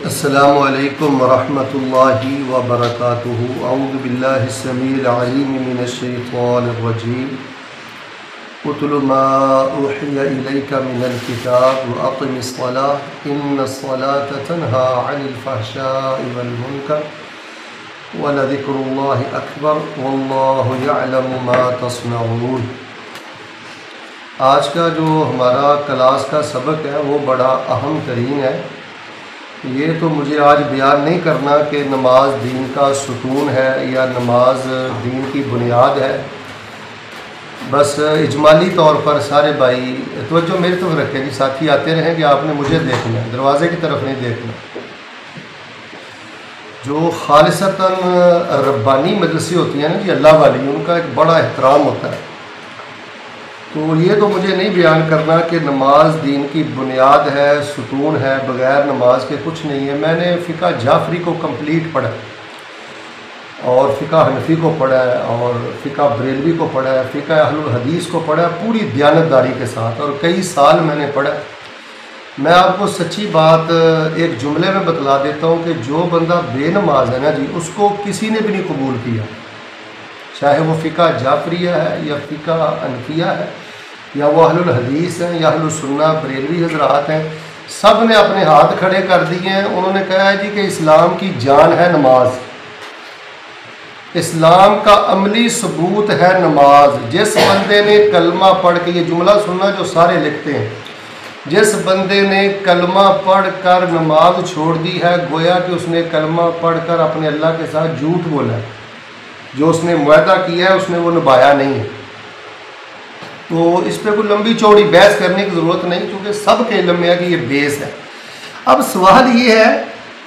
अस्सलामु अलैकुम वरहमतुल्लाहि वबरकातुहू। अऊज़ु बिल्लाहि स्समीइल अलीम मिनश शैतानिर रजीम। उतलु मा उहिया इलैका मिनल किताब व अक़िमिस सलाह इन्नस्सलाता तन्हा अनिल फ़हशाइ वल मुनकर व लज़िक्रुल्लाहि अकबर वल्लाहु यअलमु मा तस्नऊन। आज का जो हमारा क्लास का सबक है वो बड़ा अहम तरीन है। ये तो मुझे आज बयान नहीं करना कि नमाज दीन का सुकून है या नमाज दीन की बुनियाद है। बस इजमाली तौर पर सारे भाई तवज्जो मेरी तरफ रखें जी, साथी आते रहें कि आपने मुझे देखना है, दरवाज़े की तरफ नहीं देखना। जो खालिसतन रब्बानी मजलिसें होती हैं ना जी, अल्लाह वाली, उनका एक बड़ा एहतराम होता है। तो ये तो मुझे नहीं बयान करना कि नमाज दीन की बुनियाद है, सुकून है, बग़ैर नमाज के कुछ नहीं है। मैंने फ़िक़ा जाफ़री को कंप्लीट पढ़ा और फ़िक़ा हनफ़ी को पढ़ा है और फ़िक़ा बरेलवी को पढ़ा है, फ़िक़ा अहलुल हदीस को पढ़ा है पूरी दयानतदारी के साथ, और कई साल मैंने पढ़ा। मैं आपको सच्ची बात एक जुमले में बतला देता हूँ कि जो बंदा बेनमाज है ना जी, उसको किसी ने भी नहीं कबूल किया, चाहे वो फ़िक़ा जाफ़रिया है या फ़िक़ा हनफिया है या वो अहलुल हदीस हैं या अहलुस सुन्ना बरेलवी हज़रात हैं। सब ने अपने हाथ खड़े कर दिए हैं। उन्होंने कहा है जी कि इस्लाम की जान है नमाज, इस्लाम का अमली सबूत है नमाज। जिस बंदे ने कलमा पढ़ के, ये जुमला सुनना जो सारे लिखते हैं, जिस बंदे ने कलमा पढ़ कर नमाज छोड़ दी है, गोया कि उसने कलमा पढ़ कर अपने अल्लाह के साथ झूठ बोला है। जो उसने मुआहदा किया है उसने वो निभाया नहीं है। तो इस पर कोई लंबी चौड़ी बहस करने की ज़रूरत नहीं, क्योंकि सब के इल्म में है कि ये बेस है। अब सवाल ये है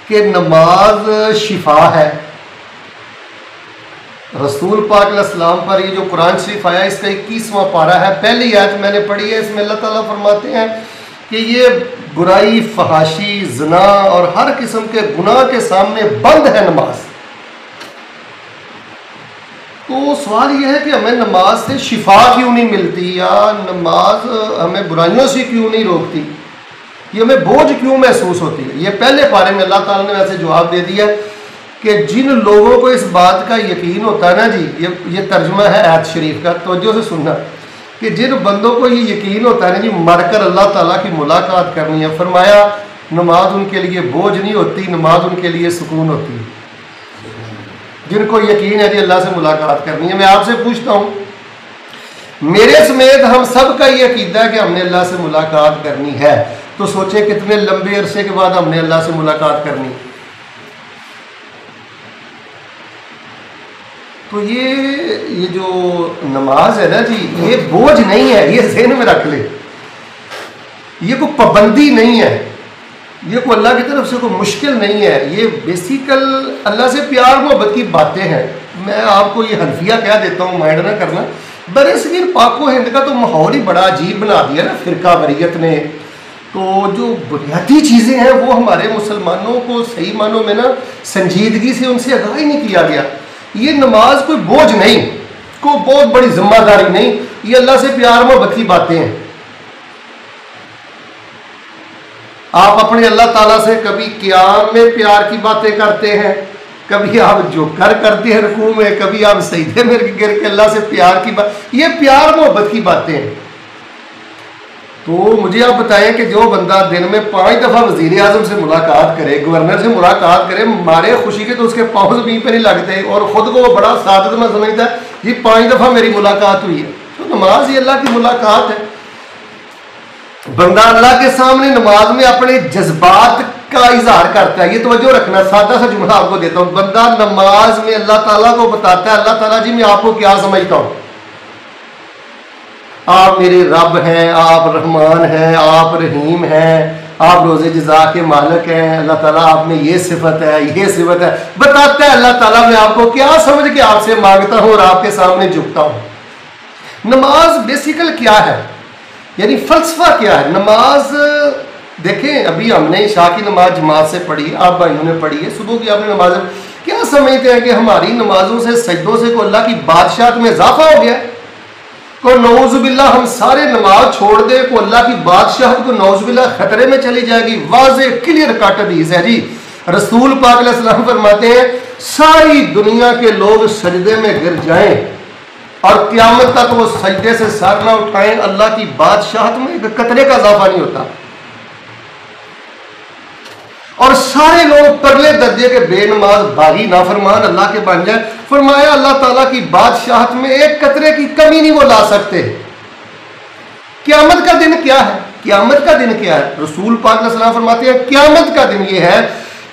कि नमाज शिफा है। रसूल पाक अलैहिस्सलाम पर ये जो कुरान शरीफ आया, इसका 21वां पारा है, पहली आयत मैंने पढ़ी है। इसमें अल्लाह ताला फरमाते हैं कि ये बुराई, फहाशी, ज़िना और हर किस्म के गुनाह के सामने बंद है नमाज। तो सवाल यह है कि हमें नमाज से शिफा क्यों नहीं मिलती, या नमाज हमें बुराइयों से क्यों नहीं रोकती, ये हमें बोझ क्यों महसूस होती है। ये पहले पारे में अल्लाह ताला ने वैसे जवाब दे दिया कि जिन लोगों को इस बात का यकीन होता है ना जी, ये तर्जुमा है आयत शरीफ का, तवज्जो से सुनना, कि जिन बंदों को ये यकीन होता है ना जी मरकर अल्लाह ताला की मुलाकात करनी है, फरमाया नमाज उनके लिए बोझ नहीं होती, नमाज उनके लिए सुकून होती है। जिनको यकीन है जी अल्लाह से मुलाकात करनी है। मैं आपसे पूछता हूँ, मेरे समेत हम सब का ये अकीदा है कि हमने अल्लाह से मुलाकात करनी है, तो सोचे कितने लंबे अरसे के बाद हमने अल्लाह से मुलाकात करनी। तो ये जो नमाज है ना जी, ये बोझ नहीं है, ये ज़हन में रख ले। ये कोई पाबंदी नहीं है, ये कोई अल्लाह की तरफ से कोई मुश्किल नहीं है। ये बेसिकल अल्लाह से प्यार मोहब्बत की बातें हैं। मैं आपको ये हनफिया कह देता हूँ, माइंड ना करना। बरसगीर पाको हिंद का तो माहौल ही बड़ा अजीब बना दिया ना फ़िरका वरीयत ने। तो जो बुनियादी चीज़ें हैं वो हमारे मुसलमानों को सही मानों में ना संजीदगी से उनसे आगाही नहीं किया गया। ये नमाज कोई बोझ नहीं, कोई बहुत बड़ी जिम्मेदारी नहीं, ये अल्लाह से प्यार मोहब्बत की बातें हैं। आप अपने अल्लाह ताला से कभी क़ियाम में प्यार की बातें करते हैं, कभी आप जो करते हैं रुकू में, कभी आप सजदे में गिर के अल्लाह से प्यार की बात, ये प्यार मोहब्बत की बातें हैं। तो मुझे आप बताएं कि जो बंदा दिन में 5 दफ़ा वज़ीर आज़म से मुलाकात करे, गवर्नर से मुलाकात करे, मारे खुशी के तो उसके पाँव ज़मीन पर नहीं लगते, और ख़ुद को वो बड़ा सादत में समझता है ये 5 दफ़ा मेरी मुलाकात हुई है। तो नमाज ये अल्लाह की मुलाकात है। बंदा अल्लाह के सामने नमाज में अपने जज्बात का इजहार करता है। ये तवज्जो रखना, सादा सा जुमला आपको देता हूँ। बंदा नमाज में अल्लाह ताला को बताता है, अल्लाह ताला जी मैं आपको क्या समझता हूँ, आप मेरे रब हैं, आप रहमान हैं, आप रहीम हैं, आप रोज़े जज़ा के मालिक हैं, अल्लाह ताला आप में ये सिफत है, ये सिफत है, बताता है अल्लाह ताला मैं आपको क्या समझ के आपसे मांगता हूँ और आपके सामने झुकता हूँ। नमाज बेसिकल क्या है, यानी फ़लसफ़ा क्या है। नमाज देखें, अभी हमने इशा की नमाज जमात से पढ़ी, आप भाइयों ने पढ़ी है, सुबह की आपने नमाज, क्या समझते हैं कि हमारी नमाजों से, सजदों से को अल्लाह की बादशाहत में इजाफा हो गया? को नौजुबिल्ला हम सारे नमाज छोड़ दे, को अल्लाह की बादशाहत को नौजुबिल्ला खतरे में चली जाएगी। वाज़े क्लियर कट हदीस है जी रसूल पाक अलैहिस्सलाम फरमाते हैं सारी दुनिया के लोग सजदे में गिर जाएं और क़यामत तक वो सजदे से सर ना उठाएं, अल्लाह की बादशाहत में एक कतरे का इजाफा नहीं होता। और सारे लोग परले दर्जे के बेनमाज बागी नाफरमान अल्लाह के बन जाए, फरमाया अल्लाह ताला की बादशाहत में एक कतरे की कमी नहीं वो ला सकते। क़यामत का दिन क्या है? क़यामत का दिन क्या है? रसूल पाक अलैहि सलाम फरमाते हैं क़यामत का दिन ये है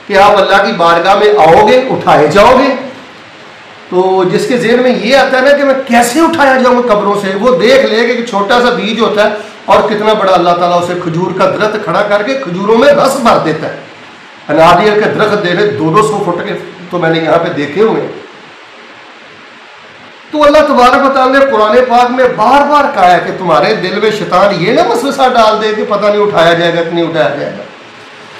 कि आप अल्लाह की बारगाह में आओगे, उठाए जाओगे। तो जिसके ज़हन में ये आता है ना कि मैं कैसे उठाया जाऊंगा कब्रों से, वो देख लेगा कि छोटा सा बीज होता है और कितना बड़ा अल्लाह ताला उसे खजूर का दरख्त खड़ा करके खजूरों में रस भर देता है। नारियल के दरख्त देने 200 फुट के तो मैंने यहाँ पे देखे हुए। तो अल्लाह तबारक व तआला ने कुरान पाक में बार बार कहा है कि तुम्हारे दिल में शैतान ये ना वसवसा डाल दे कि पता नहीं उठाया जाएगा कि नहीं उठाया जाएगा।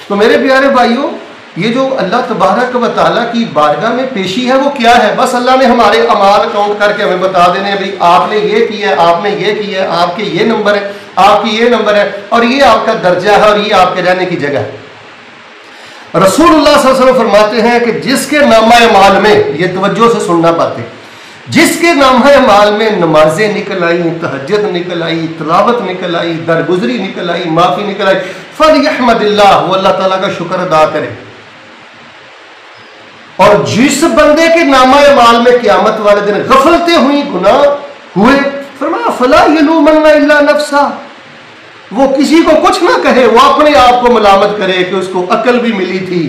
तो मेरे प्यारे भाइयों, ये जो अल्लाह तबारक व तआला की बारगाह में पेशी है वो क्या है? बस अल्लाह ने हमारे अमाल काउंट करके हमें बता देने, भाई आपने ये किया है, आपने ये किया है, आपके ये नंबर है, आपकी ये नंबर है और ये आपका दर्जा है और ये आपके रहने की जगह है। रसूलुल्लाह सल्लल्लाहु अलैहि वसल्लम फरमाते हैं कि जिसके नामा माल में, ये तवज्जो से सुनना बातें, जिसके नामा माल में नमाजें निकल आई, तहज्जुद निकल आई, तिलावत निकल आई, दरगुजरी निकल आई, माफ़ी निकल आई, फलयहमदिल्लाह, वो अल्लाह ताला का शुक्र अदा करे। और जिस बंदे के नामा माल में क़यामत वाले दिन गफलतें हुई, गुनाह हुए, फरमाया फला यलूमन्ना इल्ला नफ्सा, वो किसी को कुछ ना कहे, वो अपने आप को मलामत करे कि उसको अकल भी मिली थी,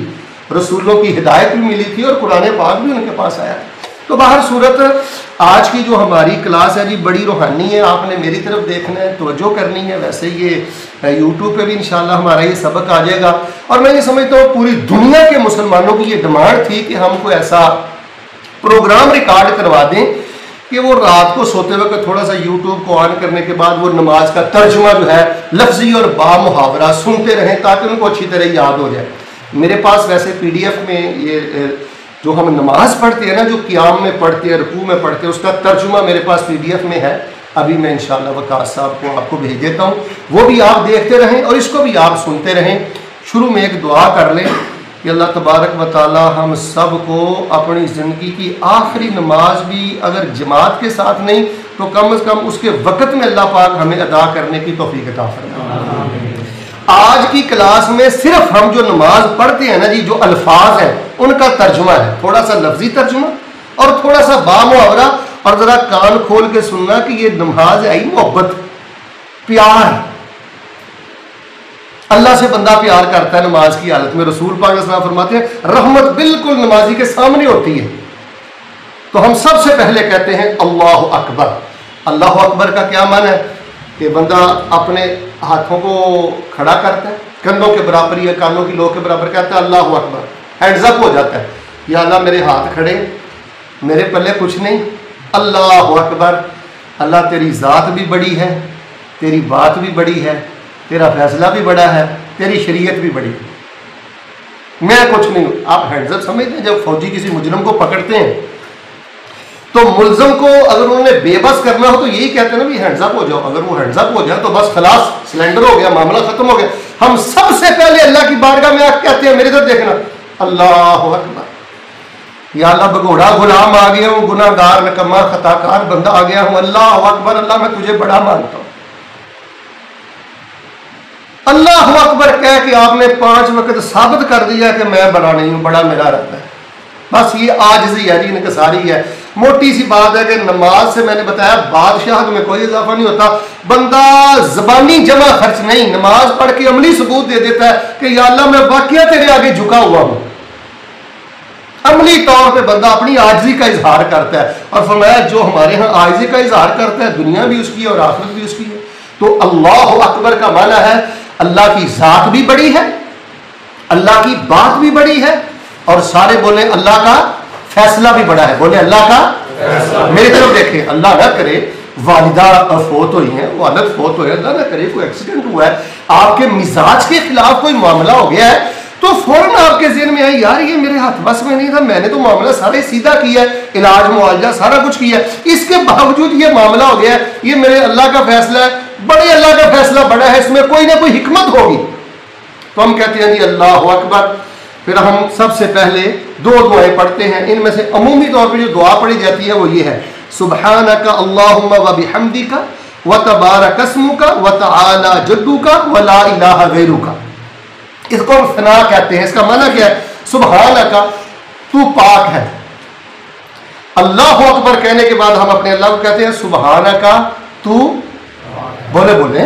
रसूलों की हिदायत भी मिली थी और कुरान पाक भी उनके पास आया। तो बाहर सूरत आज की जो हमारी क्लास है जी बड़ी रूहानी है, आपने मेरी तरफ देखना है, तवज्जो करनी है। वैसे ये यूट्यूब पे भी इंशाल्लाह हमारा ये सबक आ जाएगा और मैं ये समझता हूँ पूरी दुनिया के मुसलमानों की ये डिमांड थी कि हमको ऐसा प्रोग्राम रिकॉर्ड करवा दें कि वो रात को सोते वक्त थोड़ा सा यूट्यूब को ऑन करने के बाद वो नमाज का तर्जुमा जो है लफ्जी और बा मुहावरा सुनते रहें ताकि उनको अच्छी तरह याद हो जाए। मेरे पास वैसे PDF में ये जो हम नमाज पढ़ते हैं ना, जो क़याम में पढ़ते हैं, रुकू में पढ़ते हैं, उसका तर्जुमा मेरे पास PDF में है। अभी मैं इंशाअल्लाह वकास साहब को आपको भेज देता हूँ, वो भी आप देखते रहें और इसको भी आप सुनते रहें। शुरू में एक दुआ कर लें कि अल्लाह तबारक व तआला हम सब को अपनी ज़िंदगी की आखिरी नमाज भी अगर जमात के साथ नहीं तो कम से कम उसके वक़्त में अल्लाह पाक हमें अदा करने की तौफीक अता फरमाए। आज की क्लास में सिर्फ हम जो नमाज पढ़ते हैं ना जी, जो अल्फाज हैं उनका तर्जुमा है, थोड़ा सा लफ्जी तर्जुमा और थोड़ा सा बामुहावरा, और ज़रा कान खोल के सुनना कि ये नमाज आई मोहब्बत, प्यार। अल्लाह से बंदा प्यार करता है नमाज की हालत में। रसूल पाक अलैहि सलाम फरमाते हैं रहमत बिल्कुल नमाजी के सामने होती है। तो हम सबसे पहले कहते हैं अल्लाह अकबर। अल्लाह अकबर का क्या माना है कि बंदा अपने हाथों को खड़ा करता है, कंधों के बराबर या कानों की लोग के बराबर, कहता है अल्लाह अकबर, हैंड्स अप हो जाता है, या अल्लाह मेरे हाथ खड़े, मेरे पल्ले कुछ नहीं, अल्लाह अकबर। अल्लाह तेरी ज़ात भी बड़ी है, तेरी बात भी बड़ी है, तेरा फैसला भी बड़ा है, तेरी शरीयत भी बड़ी है, मैं कुछ नहीं हूँ। आप हैंड्स अप समझते हैं, जब फौजी किसी मुजरम को पकड़ते हैं तो मुलजम को अगर उन्होंने बेबस करना हो तो यही कहते हैं ना भी हैंड्स अप हो जाओ। अगर वो हैंड्स अप हो जाए तो बस खलास, सिलेंडर हो गया, मामला खत्म हो गया। हम सबसे पहले अल्लाह की बारगाह में आके कहते हैं, मेरी तरफ देखना, अल्लाह अकबर, या अल्लाह भगोड़ा गुलाम आ गया हूँ, गुनाहगार नकम्मा खताकार बंदा आ गया हूँ, अल्लाह अकबर, अल्लाह मैं तुझे बड़ा मानता हूँ। अल्लाह अकबर कह के आपने 5 वक्त साबित कर दिया कि मैं बड़ा नहीं हूँ, बड़ा मेरा रब है। बस ये आजिज़ी है जी, इनकसारी है। मोटी सी बात है कि नमाज से मैंने बताया बादशाह में कोई इजाफा नहीं होता। बंदा ज़बानी जमा खर्च नहीं, नमाज पढ़ के अमली सबूत दे देता है कि या अल्लाह मैं वाकया तेरे आगे झुका हुआ हूँ। अमली तौर पे बंदा अपनी आजिज़ी का इजहार करता है और फरमाया जो हमारे यहाँ आजिज़ी का इजहार करता है दुनिया भी उसकी है और आखिरत भी उसकी है। तो अल्लाह अकबर का माना है अल्लाह की ज़ात भी बड़ी है, अल्लाह की बात भी बड़ी है, और सारे बोले अल्लाह का फैसला भी बड़ा है। बोले अल्लाह का फैसला। मेरी तरफ देखें, अल्लाह ना करे वालिदा फौत हुई है, वालिद फौत हुए, अल्लाह ना करे कोई एक्सीडेंट हुआ है, आपके मिजाज के खिलाफ कोई मामला हो गया है, तो फौरन आपके ज़हन में आई यार ये मेरे हाथ बस में नहीं था, मैंने तो मामला सारा सीधा किया है, इलाज मुआवजा सारा कुछ किया है, इसके बावजूद ये मामला हो गया है, ये मेरे अल्लाह का फैसला है, बड़े अल्लाह का फैसला बड़ा है, इसमें कोई ना कोई हिकमत होगी। तो हम कहते हैं जी अल्लाह अकबर। फिर हम सबसे पहले 2 दुआएं पढ़ते हैं। इनमें से अमूमी तौर पर जो दुआ पढ़ी जाती है वो ये है, सुब्हानका अल्लाहुम्मा व बिहम्दिका व तबारक अस्मुका व तआला जद्दुका व ला इलाहा गैरुका। इसको हम सना कहते हैं। इसका माना क्या है? सुब्हानका, तू पाक है। अल्लाहु अकबर कहने के बाद हम अपने अल्लाह को कहते हैं सुब्हानका, तू बोले बोले,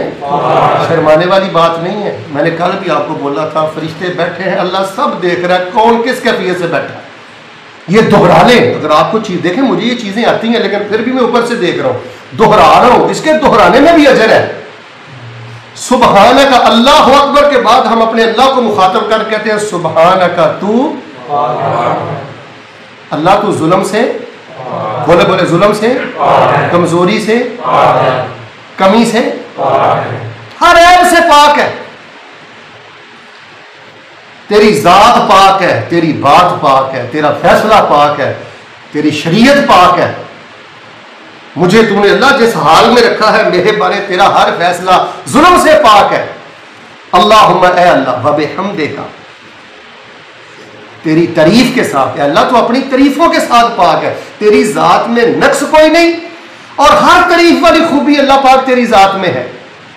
शर्माने वाली बात नहीं है। मैंने कल भी आपको बोला था, फरिश्ते बैठे हैं, अल्लाह सब देख रहा है, कौन किस कैफियत से बैठा है। ये दोहरा लें। अगर आपको चीज देखें, मुझे ये चीजें आती हैं लेकिन फिर भी मैं ऊपर से देख रहा हूं, दोहरा रहा हूं, इसके दोहराने में भी अजर है। सुब्हानका, अल्लाहु अकबर के बाद हम अपने अल्लाह को मुखातब कर कहते हैं सुब्हानका, तू अल्लाह, तू जुल्म से, बोले बोले, जुल्म से, कमजोरी से, कमी से, हर ऐब से पाक है। तेरी जात पाक है, तेरी बात पाक है, तेरा फैसला पाक है, तेरी शरीयत पाक है। मुझे तूने अल्लाह जिस हाल में रखा है, मेरे बारे तेरा हर फैसला जुल्म से पाक है। अल्लाहुम्मा, ए अल्लाह, व बिहम्दिका, तेरी तारीफ के साथ, अल्लाह तो अपनी तारीफों के साथ पाक है। तेरी जात में नक्स कोई नहीं और हर तारीफ वाली खूबी अल्लाह पाक तेरी जात में है।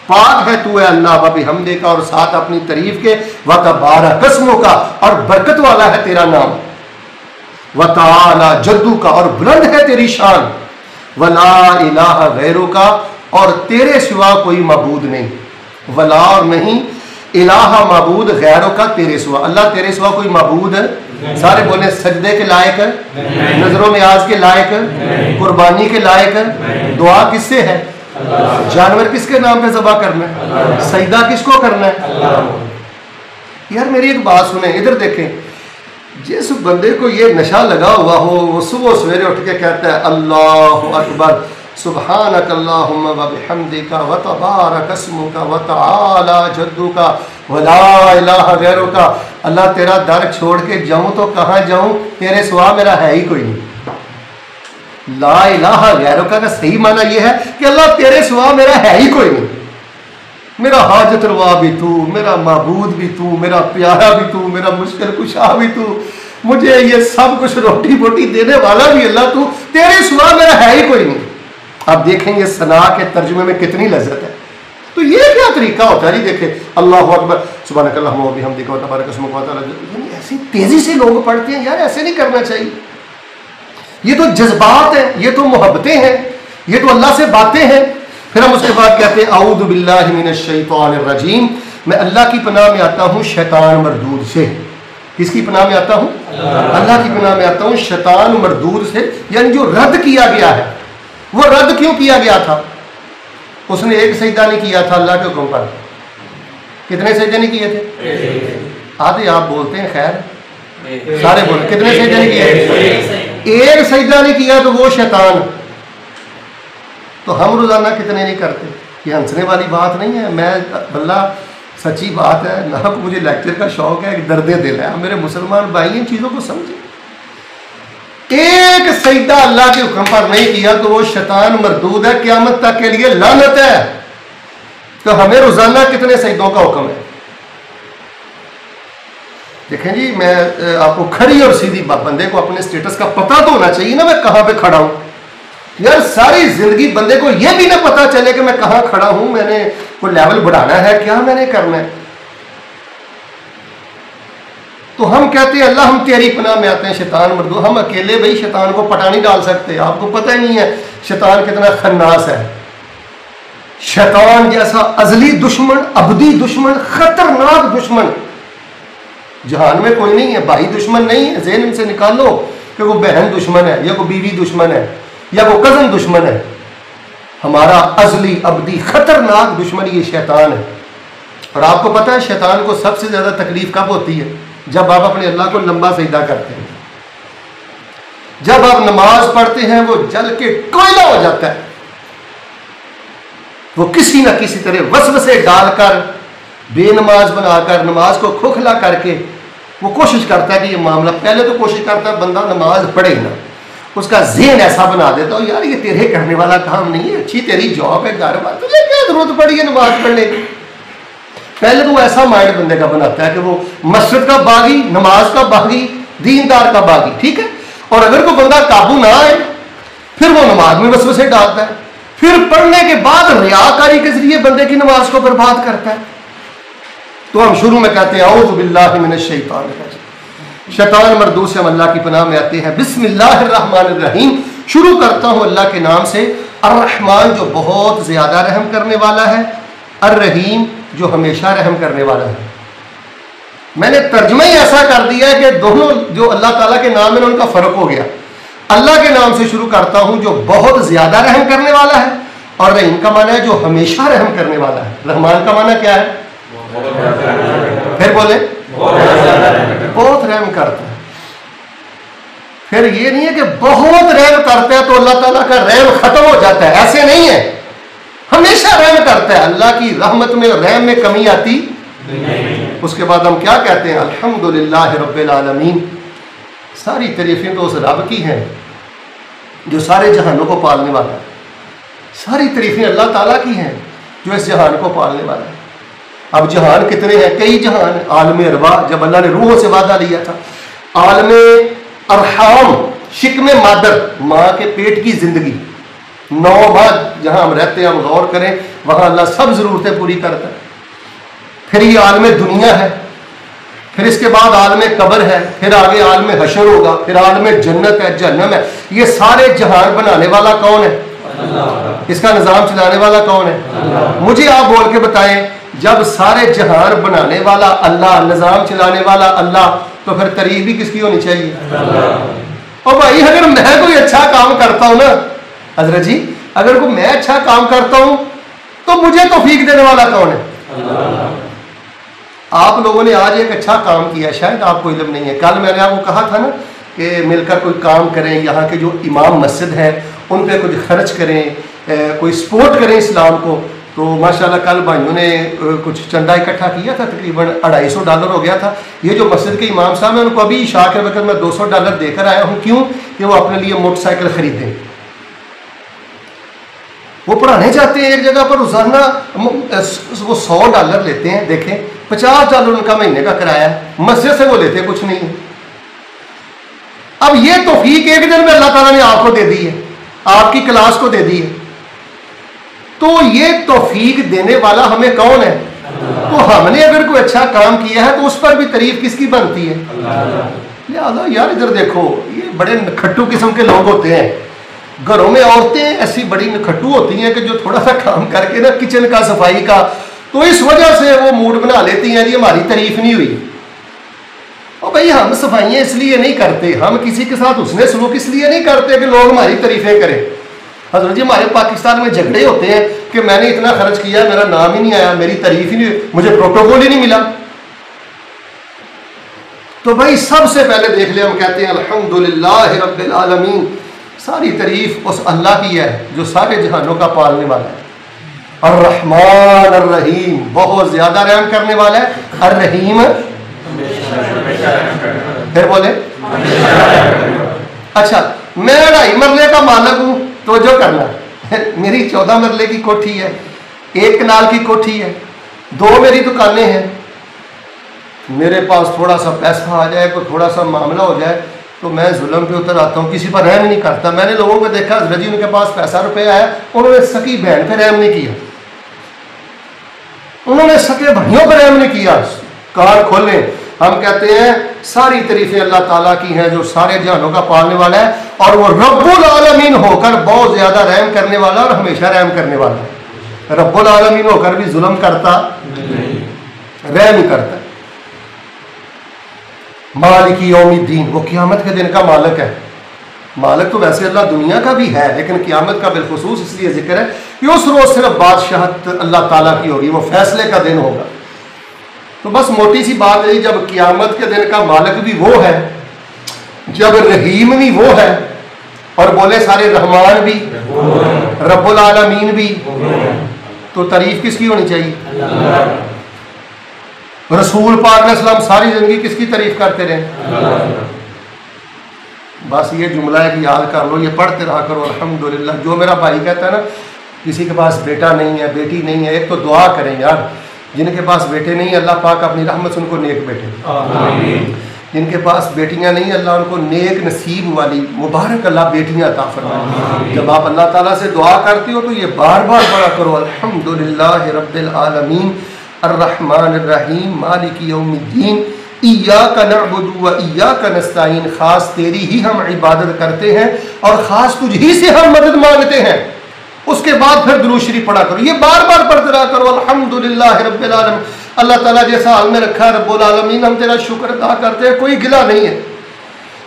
पाक है तू, है अल्लाह, व बिहम्दिका, और साथ अपनी तारीफ के, व तबारक अस्मुका, और बरकत वाला है तेरा नाम, व तआला जद्दुका, और बुलंद है तेरी शान, व ला इलाहा गैरुका, और तेरे सिवा कोई मबूद नहीं। वला और नहीं, इलाहा मबूद, गैरों का तेरे सिवा, अल्लाह तेरे सिवा कोई मबूद है? सारे बोले सजदे के लायक है, नजरों में आज के लायक है, कुर्बानी के लायक है। दुआ किससे है? जानवर किसके नाम पे ज़बह करना है? सजदा किसको करना है? यार मेरी एक बात सुने, इधर देखें, जिस बंदे को ये नशा लगा हुआ हो, वो सुबह सवेरे उठ के कहता है अल्लाहु अकबर, सुब्हानक अल्लाहुम्मा व बिहम्दिका व तबारक अस्मुका व तआला जद्दुका व ला इलाहा गैरुका। अल्लाह तेरा दर छोड़ के जाऊं तो कहाँ जाऊं, तेरे सिवा मेरा है ही कोई नहीं। ला इलाहा गैरुका का सही माना यह है कि अल्लाह तेरे सिवा मेरा है ही कोई नहीं। मेरा हाजत रवा भी तू, मेरा महबूद भी तू, मेरा प्यारा भी तू, मेरा मुश्किल कुशा भी तू, मुझे ये सब कुछ रोटी बोटी देने वाला भी अल्लाह तू, तेरे सिवा मेरा है ही कोई नहीं। आप देखेंगे सना के तर्जुमे में कितनी लज्जत है। तो ये क्या तरीका होता है? देखें, अल्लाहु अकबर, सुब्हानक अल्लाहुम्मा व बिहम्दिका व तबारक अस्मुका व तआला जद्दुका, ऐसी तेजी से लोग पढ़ते हैं। यार ऐसे नहीं करना चाहिए। ये तो जज्बात है, ये तो मोहब्बतें हैं, ये तो अल्लाह से बातें हैं। फिर हम उसके बाद कहते हैं औज़ु बिल्लाहि मिनश शैतानिर रजीम, मैं अल्लाह की पनाह में आता हूँ शैतान मरदूद से। किसकी पनाह में आता हूँ? अल्लाह की पनाह में आता हूँ शैतान मरदूद से, यानी जो रद्द किया गया है। वो रद्द क्यों किया गया था? उसने एक सजदा नहीं किया था अल्लाह के हुक्म पर। कितने सजदे नहीं किए थे? आधे आप बोलते हैं, खैर सारे बोल, कितने सजदे नहीं किए? एक सजदा नहीं किया तो वो शैतान। तो हम रोजाना कितने नहीं करते? ये हंसने वाली बात नहीं है। मैं बल्ला सच्ची बात है ना, मुझे लेक्चर का शौक है, दर्द दिल है। मेरे मुसलमान भाई इन चीज़ों को समझे। एक सजदा अल्लाह के हुक्म पर नहीं किया तो वो शैतान मरदूद है, क़यामत तक के लिए लानत है। तो हमें रोजाना कितने सजदों का हुक्म है? देखें जी, मैं आपको खड़ी और सीधी बंदे को अपने स्टेटस का पता तो होना चाहिए ना, मैं कहाँ पे खड़ा हूँ। यार सारी जिंदगी बंदे को यह भी ना पता चले कि मैं कहाँ खड़ा हूं, मैंने कोई लेवल बढ़ाना है, क्या मैंने करना है। तो हम कहते हैं अल्लाह हम तेरी पनाह में आते हैं शैतान मरदूद। हम अकेले भाई शैतान को पटा नहीं डाल सकते। आपको पता ही नहीं है शैतान कितना खन्नास है। शैतान जैसा अजली दुश्मन, अबदी दुश्मन, खतरनाक दुश्मन जहान में कोई नहीं है। भाई दुश्मन नहीं है, ज़हन से निकालो कि वो बहन दुश्मन है, या वो बीवी दुश्मन है, या वो कजन दुश्मन है। हमारा अजली अबदी खतरनाक दुश्मन ये शैतान है। और आपको पता है शैतान को सबसे ज्यादा तकलीफ कब होती है? जब आप अपने अल्लाह को लंबा सजदा करते हैं, जब आप नमाज पढ़ते हैं, वो जल के कोयला हो जाता है। वो किसी ना किसी तरह वसवसे डालकर, बेनमाज बनाकर, नमाज को खोखला करके वो कोशिश करता है कि ये मामला, पहले तो कोशिश करता है बंदा नमाज पढ़े ना, उसका ज़हन ऐसा बना देता हो यार ये तेरे करने वाला काम नहीं है, अच्छी तेरी जॉब है, घर बार, तुझे क्या जरूरत पड़ी है नमाज पढ़ने की। पहले तो ऐसा माइंड बंदे का बनाता है कि वो मस्जिद का बागी, नमाज का बागी, दीनदार का बागी, ठीक है। और अगर कोई बंदा काबू ना आए फिर वो नमाज में वसवसे डालता है, फिर पढ़ने के बाद रियाकारी के जरिए बंदे की नमाज को बर्बाद करता है। तो हम शुरू में कहते हैं औज़ु बिल्लाहि मिनश शैतानिर रजीम, शैतान मरदूद से हम अल्लाह की पनाह में आते हैं। बिस्मिल्लाहिर्रहमानिर्रहीम, शुरू करता हूं अल्लाह के नाम से। अर्रहमान जो बहुत ज्यादा रहम करने वाला है, अर्रहीम जो हमेशा रहम करने वाला है। मैंने तर्जुमा ही ऐसा कर दिया है कि दोनों जो अल्लाह ताला के नाम है उनका फर्क हो गया। अल्लाह के नाम से शुरू करता हूं जो बहुत ज्यादा रहम करने वाला है, और रहीम का माना है जो हमेशा रहम करने वाला है। रहमान का माना क्या है? फिर बोले बहुत रहम करता है। फिर ये नहीं है कि बहुत रहम करता है तो अल्लाह ताला का रहम खत्म हो जाता है, ऐसे नहीं है, हमेशा रहम करता है। अल्लाह की रहमत में और रहम में कमी आती नहीं। उसके बाद हम क्या कहते हैं? अल्हम्दुलिल्लाह रब्बिल आलमीन, सारी तारीफें तो उस रब की हैं जो सारे जहानों को पालने वाला है। सारी तारीफें अल्लाह ताला की हैं जो इस जहान को पालने वाला है। अब जहान कितने हैं? कई जहान। आलम अरवा, जब अल्लाह ने रूहों से वादा लिया था। आलम अरहाम, शिकम मादर, माँ के पेट की जिंदगी, 9 माह जहां हम रहते हैं, हम गौर करें, वहां अल्लाह सब जरूरतें पूरी करता है। फिर ये आलम दुनिया है, फिर इसके बाद आलम कब्र है, फिर आगे आलम हशर होगा, फिर आलम जन्नत है, जहन्नम है। ये सारे जहान बनाने वाला कौन है? अल्लाह। इसका निजाम चलाने वाला कौन है? अल्लाह। मुझे आप बोल के बताएं, जब सारे जहान बनाने वाला अल्लाह, निजाम चलाने वाला अल्लाह, तो फिर तारीफ भी किसकी होनी चाहिए? अल्लाह। और भाई अगर मैं कोई अच्छा काम करता हूं ना हजरत जी, अगर कोई मैं अच्छा काम करता हूं तो मुझे तौफीक देने वाला कौन है? अल्लाह। आप लोगों ने आज एक अच्छा काम किया, शायद आपको इल्म नहीं है। कल मैंने आपको कहा था ना कि मिलकर कोई काम करें, यहाँ के जो इमाम मस्जिद है उन पे कुछ खर्च करें, कोई सपोर्ट करें इस्लाम को। तो माशाल्लाह कल भाइयों ने कुछ चंदा इकट्ठा किया था, तकरीबन $250 हो गया था। ये जो मस्जिद के इमाम साहब हैं उनको अभी इशा के वक्त मैं $200 देकर आया हूँ। क्यों? कि वो अपने लिए मोटरसाइकिल खरीदें। वो पढ़ाने जाते हैं एक जगह पर, रोजाना वो $100 लेते हैं। देखें, $50 उनका महीने का किराया है, मस्जिद से वो लेते कुछ नहीं है। अब ये तौफीक एक दिन में अल्लाह ताला ने आपको दे दी है, आपकी क्लास को दे दी है। तो ये तौफीक देने वाला हमें कौन है? तो हमने अगर कोई अच्छा काम किया है तो उस पर भी तारीफ किसकी बनती है? लिहाजा यार इधर देखो, ये बड़े नखट्टू किस्म के लोग होते हैं। घरों में औरतें ऐसी बड़ी नखट्टू होती हैं कि जो थोड़ा सा काम करके ना किचन का, सफाई का, तो इस वजह से वो मूड बना लेती हैं, ये हमारी तारीफ नहीं हुई। और भाई हम सफाइयाँ इसलिए नहीं करते, हम किसी के साथ उसने सलूक इसलिए नहीं करते कि लोग हमारी तारीफें करें। हजरत जी, हमारे पाकिस्तान में झगड़े होते हैं कि मैंने इतना खर्च किया, मेरा नाम ही नहीं आया, मेरी तारीफ ही नहीं, मुझे प्रोटोकॉल ही नहीं मिला। तो भाई सबसे पहले देख ले, हम कहते हैं अल्हम्दुलिल्लाह रब्बिल आलमीन, सारी तारीफ उस अल्लाह की है जो सारे जहानों का पालने वाला है। अर्रहमान अर्रहीम, बहुत ज्यादा रहम करने वाला है। अर्रहीम, फिर बोले अच्छा, मैं 2.5 मरले का मालिक हूं, तो जो करना मेरी 14 मरले की कोठी है, 1 कनाल की कोठी है, 2 मेरी दुकानें हैं। मेरे पास थोड़ा सा पैसा आ जाए, कोई थोड़ा सा मामला हो जाए, तो मैं जुल्म पे उतर आता हूँ, किसी पर रहम नहीं करता। मैंने लोगों को देखा, हजरत जी उनके पास पैसा रुपया है, उन्होंने सकी बहन पे रहम नहीं किया, उन्होंने सके भाइयों पर रहम नहीं किया। कान खोले, हम कहते हैं सारी तारीफें अल्लाह ताला की हैं जो सारे जहानों का पालने वाला है, और वो रब्बुल आलमीन होकर बहुत ज्यादा रहम करने वाला और हमेशा रहम करने वाला है। रब्बुल आलमीन होकर भी जुल्म करता नहीं, रहम ही करता। मालिक यौमिद्दीन, वो क़यामत के दिन का मालिक है। मालिक तो वैसे अल्लाह दुनिया का भी है, लेकिन क़यामत का बिलखुसूस इसलिए जिक्र है कि उस रोज सिर्फ बादशाहत अल्लाह ताला की होगी, वो फैसले का दिन होगा। तो बस मोटी सी बात है, जब क़यामत के दिन का मालिक भी वो है, जब रहीम भी वो है, और बोले सारे रहमान भी, रब्बुल आलमीन भी, तो तारीफ किसकी होनी चाहिए? रसूल पाक ने सलाम सारी जिंदगी किसकी तारीफ करते रहे? बस ये जुमला है कि याद कर लो, ये पढ़ते रहा करो अल्हम्दुलिल्लाह। जो मेरा भाई कहता है ना, किसी के पास बेटा नहीं है, बेटी नहीं है, एक तो दुआ करें यार जिनके पास बेटे नहीं, अल्लाह पाक अपनी रहमत से उनको नेक बेटे, जिनके पास बेटियां नहीं, अल्लाह उनको नेक नसीब वाली मुबारक अल्लाह बेटियां अता फरमाए। जब आप अल्लाह ताला से दुआ करते हो तो ये बार बार पढ़ा करो, अल्हम्दुलिल्लाहि रब्बिल आलमीन अर्रहमानिर रहीम मालिकी यौमिद्दीन इय्याका नअबुदु व इय्याका नस्तईन। खास तेरी ही हम इबादत करते हैं और ख़ास तुझ ही से हम मदद मांगते हैं। उसके बाद फिर दुरूद शरीफ पढ़ा करो, ये बार बार पढ़ते रहा करो, अल्हम्दुलिल्लाहि रब्बिल आलमीन। अल्लाह ताला जैसा हाल में रखा है रब्बुल आलमीन, हम तेरा शुक्र अदा करते हैं, कोई गिला नहीं है।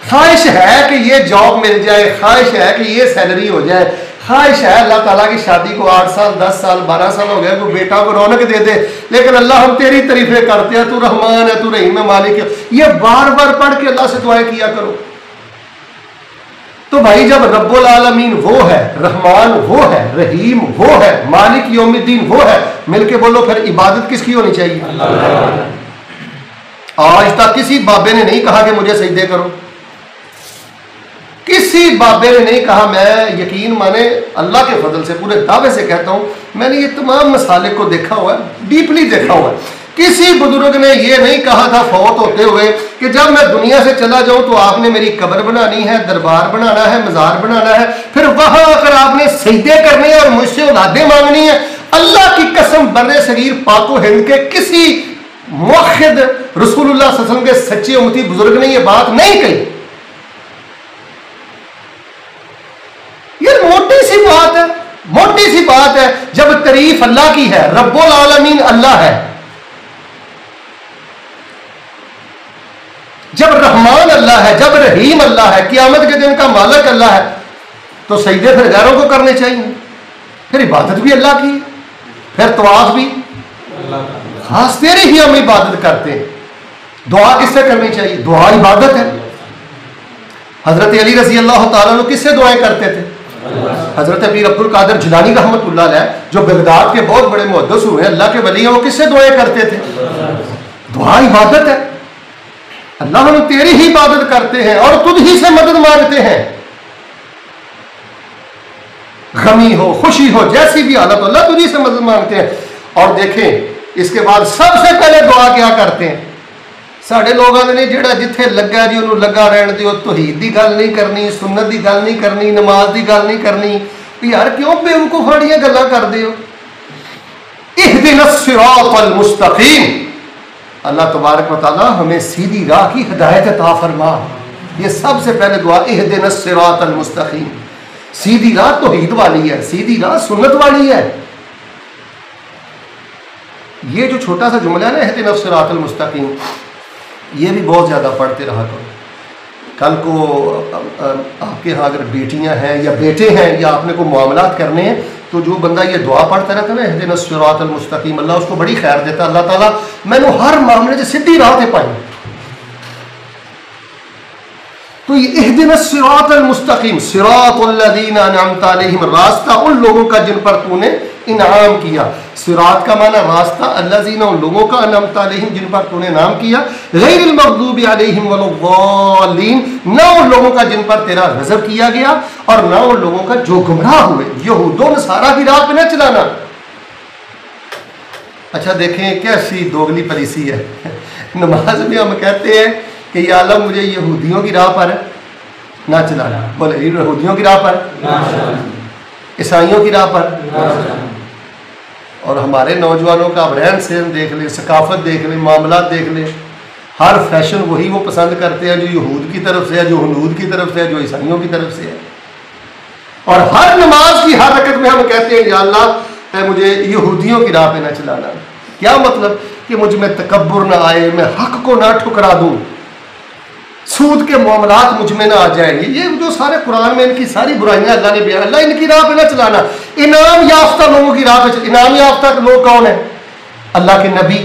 ख्वाहिश है कि ये जॉब मिल जाए, ख्वाहिश है कि ये सैलरी हो जाए, ख्वाहिश है अल्लाह ताला की शादी को 8 साल 10 साल 12 साल हो गया, कोई बेटा को रौनक दे दे, लेकिन अल्लाह हम तेरी तारीफें करते हैं, तू रहमान है, तू रहीम है, मालिक है। ये बार बार पढ़ के अल्लाह से दुआएं किया करो। तो भाई जब रब्बुल आलमीन वो है, रहमान वो है, रहीम वो है, मालिक यौमिद्दीन वो है, मिलके बोलो फिर इबादत किसकी होनी चाहिए? आज तक किसी बाबे ने नहीं कहा कि मुझे सजदे करो, किसी बाबे ने नहीं कहा। मैं यकीन माने अल्लाह के फजल से पूरे दावे से कहता हूं, मैंने ये तमाम मसाले को देखा हुआ है, डीपली देखा हुआ है। किसी बुजुर्ग ने ये नहीं कहा था फौत होते हुए कि जब मैं दुनिया से चला जाऊं तो आपने मेरी कब्र बनानी है, दरबार बनाना है, मजार बनाना है, फिर वहां आकर आपने सजदे करने हैं और मुझसे औलादें मांगनी है। अल्लाह की कसम, बर्रे सगीर पाको हिंद के किसी मुवक्हिद रसूलुल्लाह सल्लल्लाहु अलैहि वसल्लम के सच्चे उम्मती बुजुर्ग ने यह बात नहीं कही। ये मोटी सी बात है, मोटी सी बात है। जब तारीफ अल्लाह की है, रब्बुल आलमीन अल्लाह है, जब रहमान अल्लाह है, जब रहीम अल्लाह है, क़यामत के दिन का मालिक अल्लाह है, तो सजदे फिर गैरों को करने चाहिए, फिर इबादत भी अल्लाह की, फिर तवाफ भी खास तेरी ही हम इबादत करते हैं। दुआ किससे करनी चाहिए? दुआ इबादत है। हजरत अली रजी अल्लाह तआला अन्हु किससे दुआएं करते थे? हजरत अमीर अब्दुल कादिर जिलानी रहमतुल्लाह अलैह, जो बगदाद के बहुत बड़े मुहद्दिस हुए, अल्लाह के वली हैं, वो किससे दुआएं करते थे? दुआ इबादत है। अल्लाह हम तेरी ही इबादत करते हैं और तुझ ही से मदद मांगते हैं। गमी हो, खुशी हो, जैसी भी हालत हो, अल्लाह तुझी से मदद मांगते हैं। और देखें इसके बाद सबसे पहले दुआ क्या करते हैं? साढ़े लोग आते ने जेड़ा जिथे लगा जी उन्होंने लगा रहने दो, तौहीद की गल नहीं करनी, सुन्नत की गल नहीं करनी, नमाज की गल नहीं करनी। यार क्यों बेवकूफाड़ियां गल्लां करदे हो? इहदिनस सिरातल मुस्तकीम, अल्लाह तबारक व तआला हमें सीधी राह की हिदायत अता फरमा। ये सबसे पहले दुआ, इहदिनस सिरातल मुस्तकीम। सीधी राह तौहीद वाली है, सीधी राह सुन्नत वाली है। ये जो छोटा सा जुमला है ना, इहदिनस सिरातल मुस्तकीम, ये भी बहुत ज़्यादा पढ़ते रहा करो। कल को आपके यहाँ अगर बेटियां हैं या बेटे हैं या आपने को मामलात करने हैं, तो जो बंदा ये दुआ पढ़ता रहता है ना, इहदिनस सिरातल मुस्तकीम, अल्लाह उसको बड़ी खैर देता। अल्लाह ताला मैंने हर मामले से सीधी राह पे पाई। तो ये इहदिनस सिरातल मुस्तकीम, सिरातल लज़ीना अनअमता अलैहिम, रास्ता उन लोगों का जिन पर तूने इनाम किया। सिरात का माना रास्ता, अल्लज़ीना उन लोगों का, अनअमता अलैहिम जिन पर तूने इनाम किया, गैरिल मग़दूबि अलैहिम वलद्दाल्लीन, ना उन लोगों का जिन पर तेरा गज़ब किया गया और ना उन लोगों का जो गुमराह हुए। यहूद व नसारा की राह पे न चलाना। अच्छा देखें कैसी दोगली पलीसी है। नमाज में हम कहते हैं कि या अल्लाह मुझे यहूदियों की राह पर ना चलाना, बोले यहूदियों की राह पर, ईसाइयों की राह पर। और हमारे नौजवानों का अब रहन सहन देख ले, सकाफत देख ले, मामला देख ले, हर फैशन वही वो पसंद करते हैं जो यहूद की तरफ से है, जो हनूद की तरफ से है, जो ईसाइयों की तरफ से है। और हर नमाज की हर रकत में हम कहते हैं या अल्लाह मुझे यहूदियों की राह पे ना चलाना। क्या मतलब? कि मुझ में तकब्बुर ना आए, मैं हक को ना ठुकरा दूं, सूद के मामलात मुझ में ना आ जाएंगे। ये जो सारे कुरान में इनकी सारी बुराइयां अल्लाह ने बयान, अल्लाह इनकी राह पे ना चलाना। इनाम याफ्ता लोगों की राह पे, इनाम याफ्ता लोग कौन है? अल्लाह के नबी,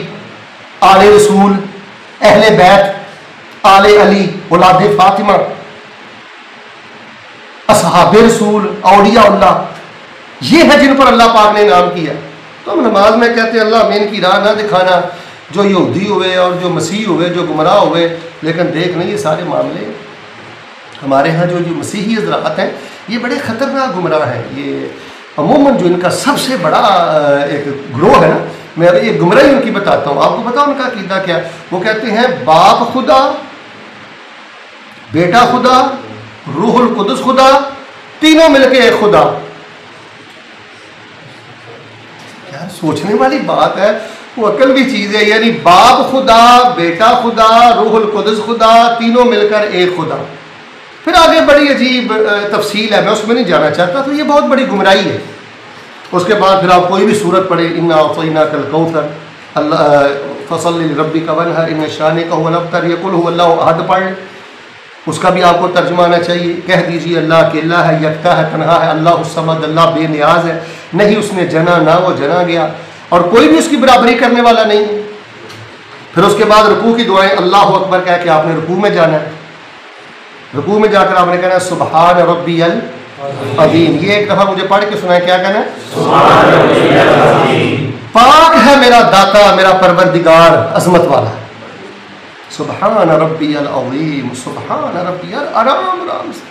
आले रसूल, अहले बैत, आले अली, औलादे फातिमा, असहाबे रसूल, औलियाउल्लाह, ये है जिन पर अल्लाह पाक ने इनाम किया। तो हम नमाज में कहते हैं अल्लाह हमें इनकी राह ना दिखाना, जो यहूदी हुए और जो मसीह हुए, जो गुमराह हुए। लेकिन देख नहीं ये सारे मामले हमारे यहाँ जो मसीही हज़रात हैं, ये बड़े ख़तरनाक गुमराह हैं। ये अमूमन जो इनका सबसे बड़ा एक ग्रोह है ना, मैं अभी ये गुमराही उनकी बताता हूँ, आपको पता उनका अकीदा क्या? वो कहते हैं बाप खुदा, बेटा खुदा, रूहुल कुदस खुदा, तीनों मिलके एक खुदा। यार सोचने वाली बात है, वो अकल की चीज़ है। यानी बाप खुदा, बेटा खुदा, रूहुल कुदस खुदा, तीनों मिलकर एक खुदा। फिर आगे बड़ी अजीब तफसील है, मैं उसमें नहीं जाना चाहता, तो ये बहुत बड़ी गुमराही है। उसके बाद फिर आप कोई भी सूरत पढ़े, इन्ना अतैना कल कौसर, अल्लाह फसल्लि लिरब्बिका वन्हर, इन्न शानिका हुवल अबतर, ये कुल हुवल्लाहु अहद पढ़, उसका भी आपको तर्जुमा आना चाहिए। कह दीजिए अल्लाह अकेला है, यकता है, तन्हा है, अल्लाह समद, अल्लाह बेनियाज है, नहीं उसने जना ना वो जना गया, और कोई भी उसकी बराबरी करने वाला नहीं है। फिर उसके बाद रुकू की दुआएं, अल्लाह अकबर कह के आपने रुकू में जाना है। रुकू में जाकर आपने कहना है सुबहान रब्बियल अज़ीम। ये एक दफा मुझे पढ़ के सुनाए, क्या कहना है? सुबहान रब्बियल अज़ीम। पाक है मेरा दाता, मेरा परवरदिगार अजमत वाला। सुबहान रब्बियल अज़ीम, सुबहान रब्बियल, आराम आराम से।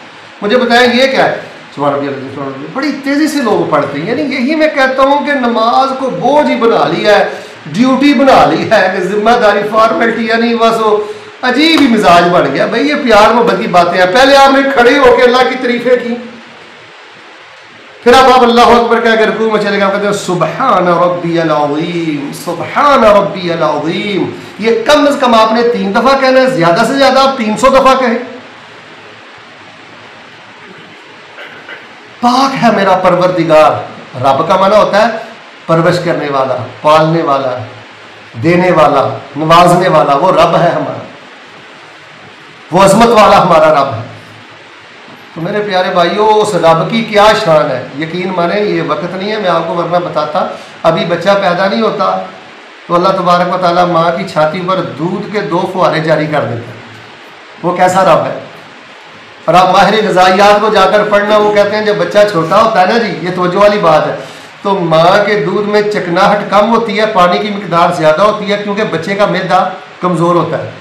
मुझे बताएं ये क्या है? सुबहान रब्बियल अज़ीम बड़ी तेजी से लोग पढ़ते हैं। यानी यही मैं कहता हूँ कि नमाज को बोझ ही बना लिया है, ड्यूटी बना ली है, कि जिम्मेदारी, फॉर्मेलिटी, यानी बस वो अजीब ही मिजाज बन गया। भाई ये प्यार मोहब्बत की बातें हैं। पहले आपने खड़े होकर अल्लाह की तारीफें की, फिर अब आप अल्लाह अकबर कह कर रुकू में चले गए, कहते हैं सुबहान रब्बियल अज़ीम, सुबहान रब्बियल अज़ीम। ये कम से कम आपने 3 दफा कहना है, ज्यादा से ज्यादा आप 300 दफा कहें। पाक है मेरा परवरदिगार। रब का माना होता है परवरिश करने वाला, पालने वाला, देने वाला, नवाजने वाला। वो रब है हमारा, वो अजमत वाला हमारा रब है। तो मेरे प्यारे भाइयों, उस रब की क्या शान है। यकीन माने ये वक्त नहीं है मैं आपको वरना बताता। अभी बच्चा पैदा नहीं होता तो अल्लाह तबारक व तआला माँ की छाती पर दूध के 2 फुहारे जारी कर देता है। वो कैसा रब है। और आप माहिर ग़िज़ाइयात को जाकर पढ़ना, वो कहते हैं जब बच्चा छोटा होता है ना जी, ये तवज्जो वाली बात है, तो माँ के दूध में चिकनाहट कम होती है, पानी की मिकदार ज़्यादा होती है, क्योंकि बच्चे का मैदा कमज़ोर होता है।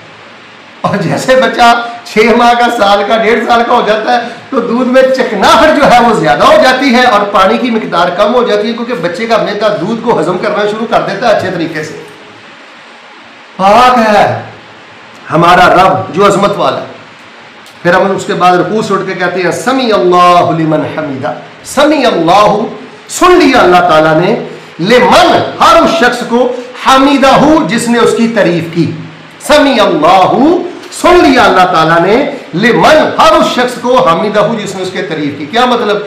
और जैसे बच्चा 6 माह का, साल का, 1.5 साल का हो जाता है तो दूध में चिकनाहट जो है वो ज़्यादा हो जाती है और पानी की मिकदार कम हो जाती है, क्योंकि बच्चे का मैदा दूध को हजम करना शुरू कर देता है अच्छे तरीके से। पाक है हमारा रब जो अजमत वाला है। फिर हम उसके बाद रुकू से उठ के कहते हैं समी अल्लाहु लिमन हमीदा। समी अल्लाहु, सुन लिया अल्लाह ताला ने, लिमन, हर उस शख्स को, हमीदाहू, जिसने उसकी तारीफ की। समी अल्लाहु, सुन लिया अल्लाह ताला ने, लिमन, हर उस शख्स को, हमीदाहू, जिसने उसकी तारीफ की। क्या मतलब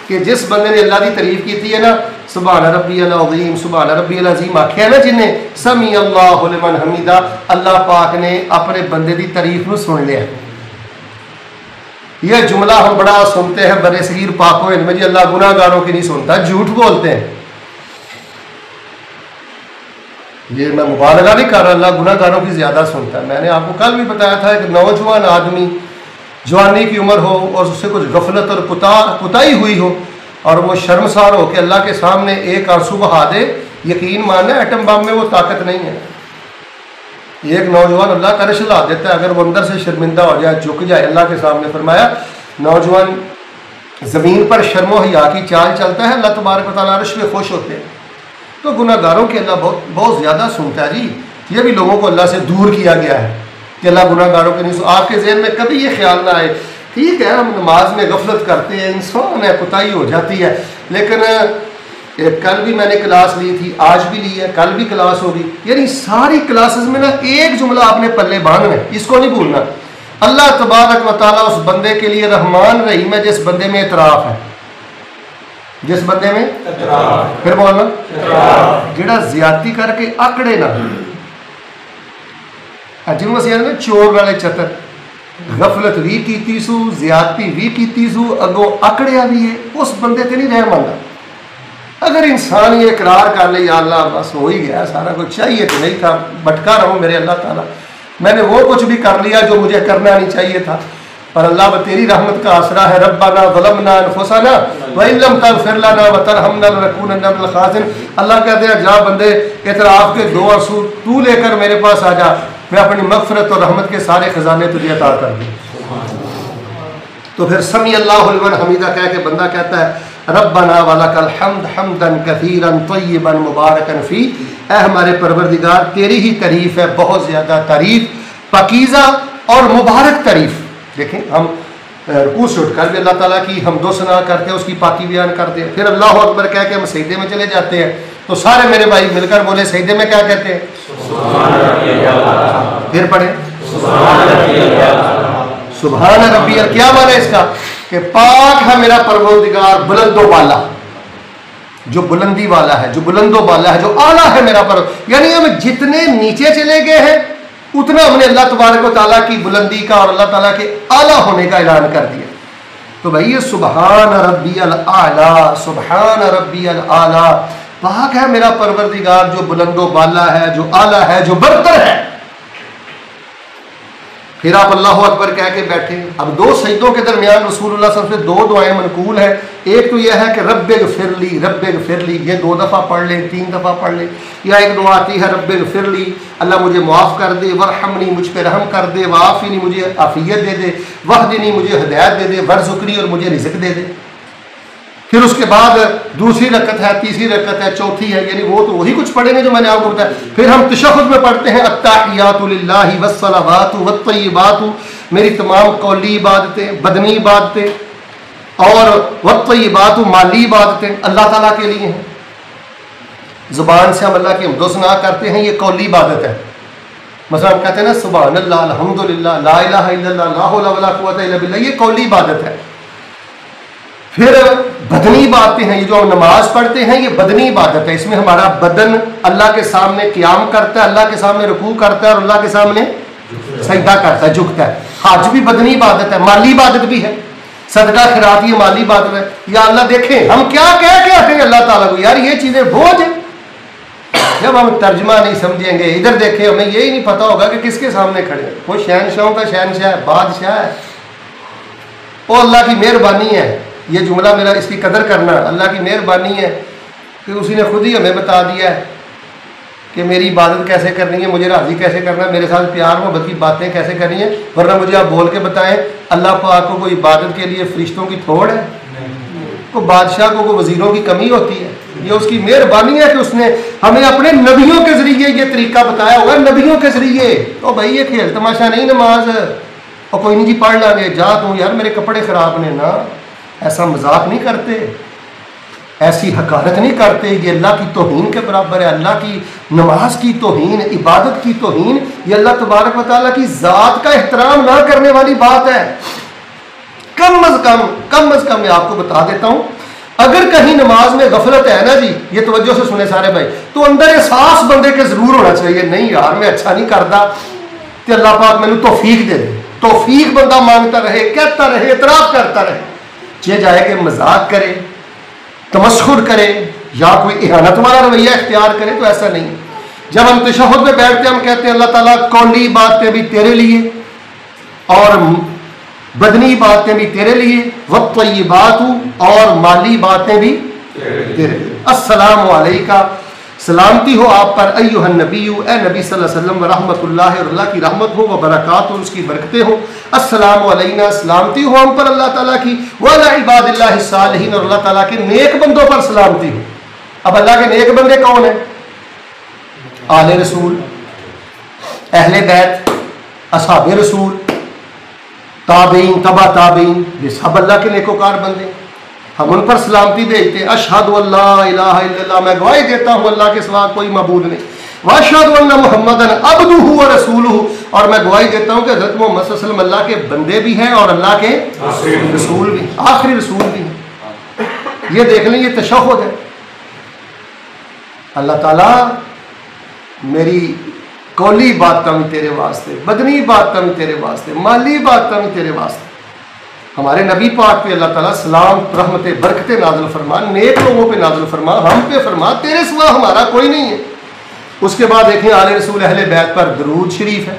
कि जिस बंदे ने अल्लाह की तारीफ की थी है ना, सुभान रब्बियल अज़ीम, सुभान रब्बियल अज़ीम आख्या ना जिन्हें, समी अल्लाहु लिमन हमीदा, अल्लाह पाक ने अपने बंदे की तारीफ को सुन लिया। यह जुमला हम बड़ा सुनते हैं बरे सगीर पाको इनमें जी, अल्लाह गुनाहगारों की नहीं सुनता, झूठ बोलते हैं। ये मैं मुबालगा नहीं कर रहा, अल्लाह गुनाहगारों की ज्यादा सुनता है। मैंने आपको कल भी बताया था कि नौजवान आदमी, जवानी की उम्र हो और उससे कुछ गफलत और कुताही हुई हो और वो शर्मसार हो के अल्लाह के सामने एक आंसू बहा दे, यकीन मानना एटम बम में वो ताकत नहीं है। एक नौजवान अल्लाह का अर्श ला देता है अगर वो अंदर से शर्मिंदा हो जाए, झुक जाए अल्लाह के सामने। फरमाया नौजवान ज़मीन पर शर्मो हिया की चाल चलता है, अल्लाह तबारक व तआला अर्श में खुश होते हैं। तो गुनाहगारों की अल्लाह बहुत बहुत ज़्यादा सुनता है जी। ये भी लोगों को अल्लाह से दूर किया गया है कि अल्लाह गुनाहगारों के नहीं। आपके ज़हन में कभी ये ख्याल ना आए, ठीक है हम नमाज में गफलत करते हैं, इंसान है, कुताही हो जाती है, लेकिन कल भी मैंने क्लास ली थी, आज भी ली है, कल भी क्लास होगी। यानी सारी क्लासेस में ना एक जुमला आपने पल्ले बांधना है, इसको नहीं भूलना। अल्लाह तबारक व तआला उस बंदे के लिए रहमान रहीम है जिस बंदे में इतराफ है, जिस बंदे में इतराफ, फिर बोलना जिहड़ा ज्यादती करके आकड़े ना, जिन्होंने असीं कहते चोर वाले चतर, गफलत भी कीती सू, ज्यादती भी कीती सू, अगों आकड़िया भी है, उस बंदे ते नहीं रहम आंदा। अगर इंसान ये इकरार कर ले या अल्लाह बस हो ही गया, सारा कुछ चाहिए तो नहीं था, भटका रहा हूँ मेरे अल्लाह ताला, मैंने वो कुछ भी कर लिया जो मुझे करना नहीं चाहिए था, पर अल्लाह तेरी रहमत का आसरा है। रब्बना ज़लमना अनफुसना व इन लम तग़फिर लना व तरहमना लनकुनन्ना मिनल ख़ासिरीन। अल्लाह कहते हैं जा बंदे इतराफ़ के 2 आंसू तू लेकर मेरे पास आ जा, मैं अपनी मग़फ़िरत और रहमत के सारे ख़जाने तुझे अता कर दूँ। तो फिर समी अल्लाहु लिमन हमीदा कह के बंदा कहता है रब्बना वलकल हम्द हम्दन कसीरन तय्यबन मुबारकन फी। ऐ हमारे परवरदिगार तेरी ही तारीफ़ है, बहुत ज़्यादा तारीफ़, पाकीज़ा और मुबारक तारीफ़। देखें हम रुकू से उठकर भी अल्लाह ताला की हमदो सना करते हैं, उसकी पाकी बयान करते हैं, फिर अल्लाह अकबर कह के हम सजदे में चले जाते हैं। तो सारे मेरे भाई मिलकर बोले सजदे में क्या कहते हैं? फिर पढ़े सुभान रब्बियल। क्या माना इसका? कि पाक है मेरा परवरदिगार बुलंदो वाला, जो बुलंदी वाला है, जो बुलंदो वाला है, जो आला है मेरा परवर। यानी हम जितने नीचे चले गए हैं उतना हमने अल्लाह तबारक व तआला की बुलंदी का और अल्लाह ताला के आला होने का ऐलान कर दिया। तो भाई ये सुभान रब्बियल आला, सुभान रब्बियल आला, पाक है मेरा परवरदिगार जो बुलंदो वाला है, जो आला है, जो बरतर है। फिर आप अल्लाह अकबर कह के बैठे। अब दो सजदों के दरमियान रसूलुल्लाह सल्लल्लाहु अलैहि वसल्लम से दो दुआएं मनकूल है। एक तो यह है कि रब्बिगफिरली, रब्बिगफिरली, ये 2 दफ़ा पढ़ ले, 3 दफ़ा पढ़ ले। या एक दुआ आती है रब्बिगफिरली, अल्लाह मुझे माफ़ कर दे, वरहमनी, मुझ पर रहम कर दे, वाफ़िनी, मुझे आफियत दे दे, वहदिनी, मुझे हिदायत दे दे, वरज़ुकनी, और मुझे रिज़्क़ दे दे। फिर उसके बाद दूसरी रकत है, तीसरी रकत है, चौथी है, यानी वो तो वही कुछ पढ़ेंगे जो मैंने आपको बताया। फिर हम तशहुद में पढ़ते हैं अत्ताहियातु लिल्लाहि वस्सलावातु वत्तय्यिबातु, मेरी तमाम कौली इबादतें, बदनी इबादतें, और वत्तय्यिबातु, माली इबादतें अल्लाह ताला के लिए हैं। ज़ुबान से हम अल्लाह की हमदोसना करते हैं, ये कौली इबादत है। मतलब हम कहते हैं ना सुभानअल्लाह, अल्हम्दुलिल्लाह, ला इलाहा इल्लल्लाह, ला हौला वला कुव्वता इल्ला बिल्लाह, ये कौली इबादत है। फिर बदनी बातें हैं, ये जो हम नमाज पढ़ते हैं ये बदनी इबादत है। इसमें हमारा बदन अल्लाह के सामने क़ियाम करता है, अल्लाह के सामने रुकू करता है और अल्लाह के सामने सजदा करता है, झुकता है। हज भी बदनी इबादत है, माली इबादत भी है। सदका खिरात ये माली इबादत है। या अल्लाह देखें हम क्या कह के आते हैं अल्लाह ताला को, यार ये चीज़ें बोझ है। जब हम तर्जमा नहीं समझेंगे, इधर देखें, हमें यही नहीं पता होगा कि किसके सामने खड़े हैं। वो शहनशाहों का शहनशाह है, बादशाह है, वो अल्लाह की मेहरबानी है। ये जुमला मेरा, इसकी कदर करना, अल्लाह की मेहरबानी है कि उसी ने खुद ही हमें बता दिया है कि मेरी इबादत कैसे करनी है, मुझे राज़ी कैसे करना है, मेरे साथ प्यार मोहब्बत की बातें कैसे करनी है। वरना मुझे आप बोल के बताएं अल्लाह पाक को कोई इबादत के लिए फरिश्तों की थोड़ है? को बादशाह को वज़ीरों की कमी होती है? ये उसकी मेहरबानी है कि उसने हमें अपने नबियों के ज़रिए ये तरीका बताया होगा, नबियों के ज़रिए। तो भाई ये खेल तमाशा नहीं नमाज, और कोई नहीं जी पढ़ लांगे, जा तू यार मेरे कपड़े ख़राब ने ना, ऐसा मजाक नहीं करते, ऐसी हकारत नहीं करते। ये अल्लाह की तौहीन के बराबर है। अल्लाह की नमाज की तौहीन, इबादत की तौहीन, ये अल्लाह तबारक व तआला की ज़ात का एहतराम ना करने वाली बात है। कम अज़ कम मैं आपको बता देता हूँ, अगर कहीं नमाज में गफलत है ना जी, ये तवज्जो से सुने सारे भाई, तो अंदर एहसास बंदे के ज़रूर होना चाहिए, नहीं यार मैं अच्छा नहीं करता, तो अल्लाह पाक मैंने तौफीक दे दे। तौफीक बंदा मांगता रहे, कहता रहे, एतराफ़ करता रहे। ये जाए कि मजाक करे, तमस्खुर करे या कोई इहानत वाला रवैया इख्तियार करे, तो ऐसा नहीं। जब हम तशहुद में बैठते हैं हम कहते हैं अल्लाह ताला कौली बातें भी तेरे लिए और बदनी बातें भी तेरे लिए, वत्तय्यिबातु, और माली बातें भी तेरे लिए। अस्सलामु अलैका, सलामती हो आप पर, अय्युहन नबी, ए नबी सल्लल्लाहु अलैहि वसल्लम, रहमतुल्लाह, और अल्लाह की रहमत हो, व बरकातुहु, उसकी बरकतें हो। अस्सलामु अलैना, सलामती हो हम पर अल्लाह ताला की, व अला इबादिल्लाहि सालिहीन, और अल्लाह ताला के नेक बंदों पर सलामती हो। अब अल्लाह के नेक बंदे कौन है? आले रसूल, अहले बैत, असहाबे रसूल, ताबईन, तबा ताबईन, ये सब अल्लाह के नेकोकार बंदे, हम उन पर सलामती भेजते हैं। अशहदु अल्ला इलाहा इल्लल्लाह, मैं गवाही देता हूँ अल्लाह के सिवा कोई मबूद नहीं, व अशहदु अन्ना मुहम्मदन अब्दुहु व रसूलुहु, और मैं गवाही देता हूँ कि हज़रत मोहम्मद सल्लल्लाहु अलैहि वसल्लम अल्लाह के बंदे भी हैं और अल्लाह के रसूल भी, आखिरी रसूल भी हैं। ये देख लें, ये तशहुद है। अल्लाह ताला मेरी कौली बात भी तेरे वास्ते, बदनी बात भी तेरे वास्ते, माली बात भी तेरे वास्ते। हमारे नबी पाक पे अल्लाह ताला सलाम, रहमत, बरकतें नाज़िल फरमा, नेक लोगों पे नाज़िल फरमा, हम पे फरमा, तेरे सिवा हमारा कोई नहीं है। उसके बाद देखें आले रसूल अहले बैत पर दरूद शरीफ है।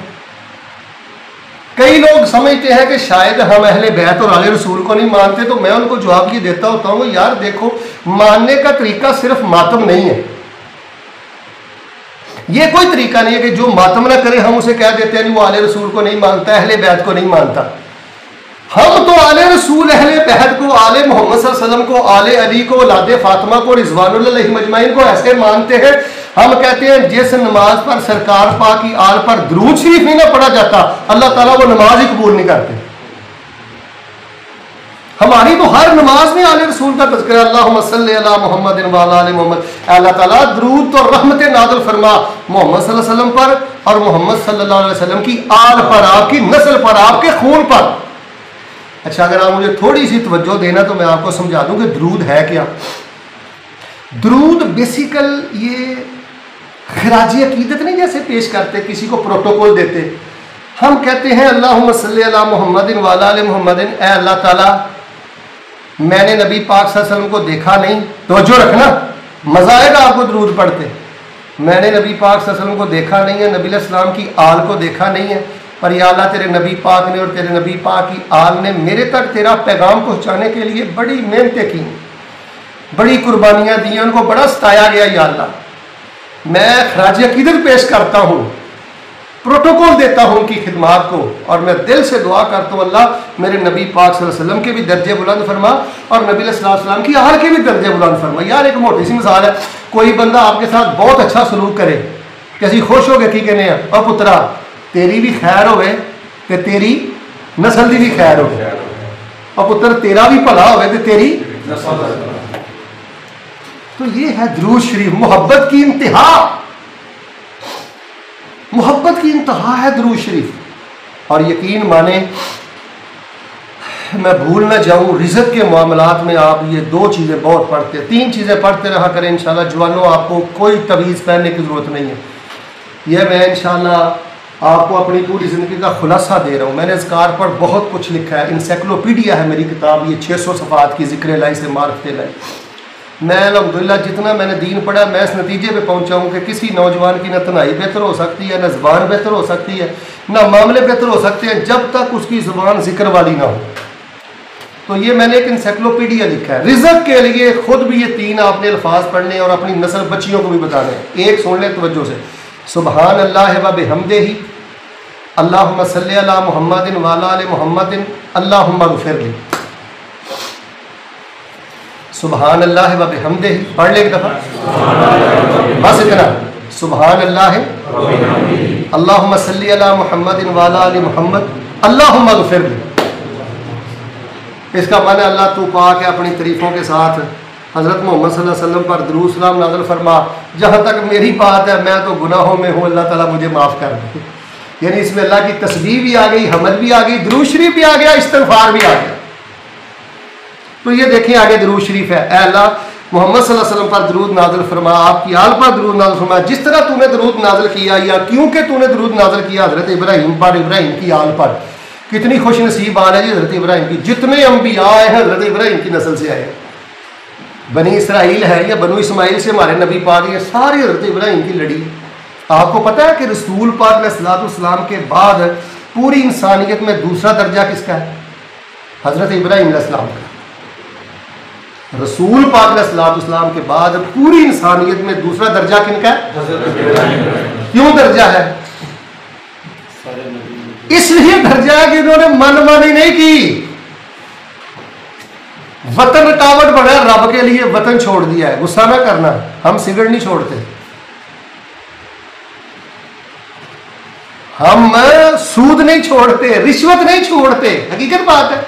कई लोग समझते हैं कि शायद हम अहले बैत और आले रसूल को नहीं मानते, तो मैं उनको जवाब ये देता होता हूँ, यार देखो मानने का तरीका सिर्फ मातम नहीं है। ये कोई तरीका नहीं है कि जो मातम ना करे हम उसे कह देते हैं वो आले रसूल को नहीं मानता, अहले बैत को नहीं मानता। हम तो आले रसूल अहले बहद को, आले मोहम्मद सल्लल्लाहु अलैहि वसल्लम को, आले अली को, औलादे फातिमा को, रिजवानुल्लाह अलैहिम अजमाइन को ऐसे मानते हैं। हम कहते हैं जिस नमाज पर सरकार पाक की आल पर दुरूद शरीफ नहीं ना पढ़ा जाता, अल्लाह ताला वो नमाज ही कबूल नहीं करते। हमारी तो हर नमाज में आले रसूल का तज़किरा, अल्लाहुम्मा सल्ली अला मुहम्मदिन व अला आलि मुहम्मद। अल्लाह ताला दुरूद तो रहमत नाज़िल फरमा मोहम्मद सल्लल्लाहु अलैहि वसल्लम पर और मोहम्मद सल्लल्लाहु अलैहि वसल्लम की आल पर, आपकी नस्ल पर, आपके खून पर। अच्छा, अगर आप मुझे थोड़ी सी तवज्जो देना तो मैं आपको समझा दूं कि दुरूद है क्या। दुरूद बेसिकल ये खराजी अकीदत नहीं जैसे पेश करते, किसी को प्रोटोकॉल देते। हम कहते हैं अल्लाहुम्मा सल्ली अला मुहम्मदिन व अला आलि मुहम्मदिन, ए अल्लाह ताला मैंने नबी पाक सल्लल्लाहु अलैहि वसल्लम को देखा नहीं, तवज्जो रखना, मजा आएगा आपको दुरूद पढ़ते। मैंने नबी पाक सल्लल्लाहु अलैहि वसल्लम को देखा नहीं है, नबी अलैहिस्सलाम की आल को देखा नहीं है, पर या अल्लाह तेरे नबी पाक ने और तेरे नबी पाक की आल ने मेरे तक तेरा पैगाम पहुँचाने के लिए बड़ी मेहनतें की, बड़ी कुर्बानियाँ दी, उनको बड़ा सताया गया। या अल्लाह मैं खराज अकीदत पेश करता हूँ, प्रोटोकॉल देता हूँ उनकी खिदमात को, और मैं दिल से दुआ करता हूँ अल्लाह मेरे नबी पाक सल्लल्लाहु अलैहि वसल्लम के भी दर्जे बुलंद फरमा और नबी सल्लल्लाहु अलैहि वसल्लम की आल के भी दर्जे बुलंद फरमा। यार एक मोटी सी मिसाल है, कोई बंदा आपके साथ बहुत अच्छा सलूक करे कि असी खुश हो गए, की कहने हैं और पुत्रा तेरी भी खैर होवे ते तेरी नस्ल की भी खैर होवे, और पुत्र तेरा भी भला होवे ते तेरी नस्ल। तो ये है दुरूद शरीफ, मोहब्बत की इंतहा, मोहब्बत की इंतहा है दुरूद शरीफ। और यकीन माने मैं भूल ना जाऊं, रिज़्क़ के मामलात में आप ये दो चीज़ें बहुत पढ़ते, तीन चीज़ें पढ़ते रहा करें इंशाल्लाह। जवानों आपको कोई तवीज़ पहनने की ज़रूरत नहीं है, यह मैं इंशाल्लाह आपको अपनी पूरी ज़िंदगी का खुलासा दे रहा हूँ। मैंने इज़कार पर बहुत कुछ लिखा है, इंसाइक्लोपीडिया है मेरी किताब, ये 600 सफ़ात की ज़िक्र लाई से मार्फत लाई। मैं अल्हम्दुलिल्लाह जितना मैंने दीन पढ़ा, मैं इस नतीजे पे पहुंचा हूँ कि किसी नौजवान की न तनाई बेहतर हो सकती है, न ज़बान बेहतर हो सकती है, न मामले बेहतर हो सकते हैं जब तक उसकी ज़ुबान जिक्र वाली ना हो। तो ये मैंने एक इंसाइक्लोपीडिया लिखा है। रिज़्क़ के लिए खुद भी ये तीन आपने अल्फाज पढ़ने और अपनी नस्ल बच्चियों को भी बताने हैं। एक सुन ले तवज्जो से, सुबहान अल्लाह व बिहम्दिही, अल्लाहुम्मा सल्ली अला मुहम्मदिन व अला आलि मुहम्मदिन, अल्लाहुम्मा ग़फ़िरली। सुबहान अल्लाह व बिहम्दिही पढ़ ले एक दफ़ा, बस इतना, सुबहान अल्लाह अल्लाहुम्मा सल्ली अला मुहम्मदिन व अला आलि मुहम्मद, अल्लाहुम्मा ग़फ़िरली। इसका माने अल्लाह तू पाक है, अपनी तारीफ़ों के साथ हज़रत मोहम्मद सल्लल्लाहु अलैहि वसल्लम पर दुरूद सलाम नाज़िल फरमा। जहाँ तक मेरी बात है मैं तो गुनाहों में हूँ, अल्लाह ताला मुझे माफ़ कर दे। यानी इसमें अल्लाह की तस्बीह भी आ गई, हमद भी आ गई, दुरूद शरीफ भी आ गया, इस्तिग़फ़ार भी आ गया। तो ये देखिए आगे दुरूद शरीफ है, ऐ अल्लाह मोहम्मद सल्लल्लाहु अलैहि वसल्लम पर दुरूद नाज़िल फरमा, आपकी आल पर दुरूद नाज़िल फरमा, जिस तरह तूने दुरूद नाज़िल किया या क्योंकि तूने दुरूद नाज़िल किया हज़रत इब्राहीम पर, इब्राहीम की आल पर। कितनी खुश नसीब आल है जी हज़रत इब्राहीम की, जितने अम्बिया आए हैं हज़रत इब्राहीम की नस्ल से आए हैं। बनी इसराइल है या बनु इस्माइल से हमारे नबी पाक ये सारे हज़रत इब्राहीम की लड़ी। आपको पता है कि रसूल पाक अलैहिस्सलाम के बाद पूरी इंसानियत में दूसरा दर्जा किसका है? हज़रत इब्राहीम अलैहिस्सलाम का। रसूल पाक अलैहिस्सलाम के बाद पूरी इंसानियत में दूसरा दर्जा किनका है? क्यों दर्जा है? इसलिए दर्जा है कि इन्होंने मनमानी नहीं की, वतन रुकावट बना, रब के लिए वतन छोड़ दिया है। गुस्सा ना करना, हम सिगरेट नहीं छोड़ते, हम सूद नहीं छोड़ते, रिश्वत नहीं छोड़ते, हकीकत बात है।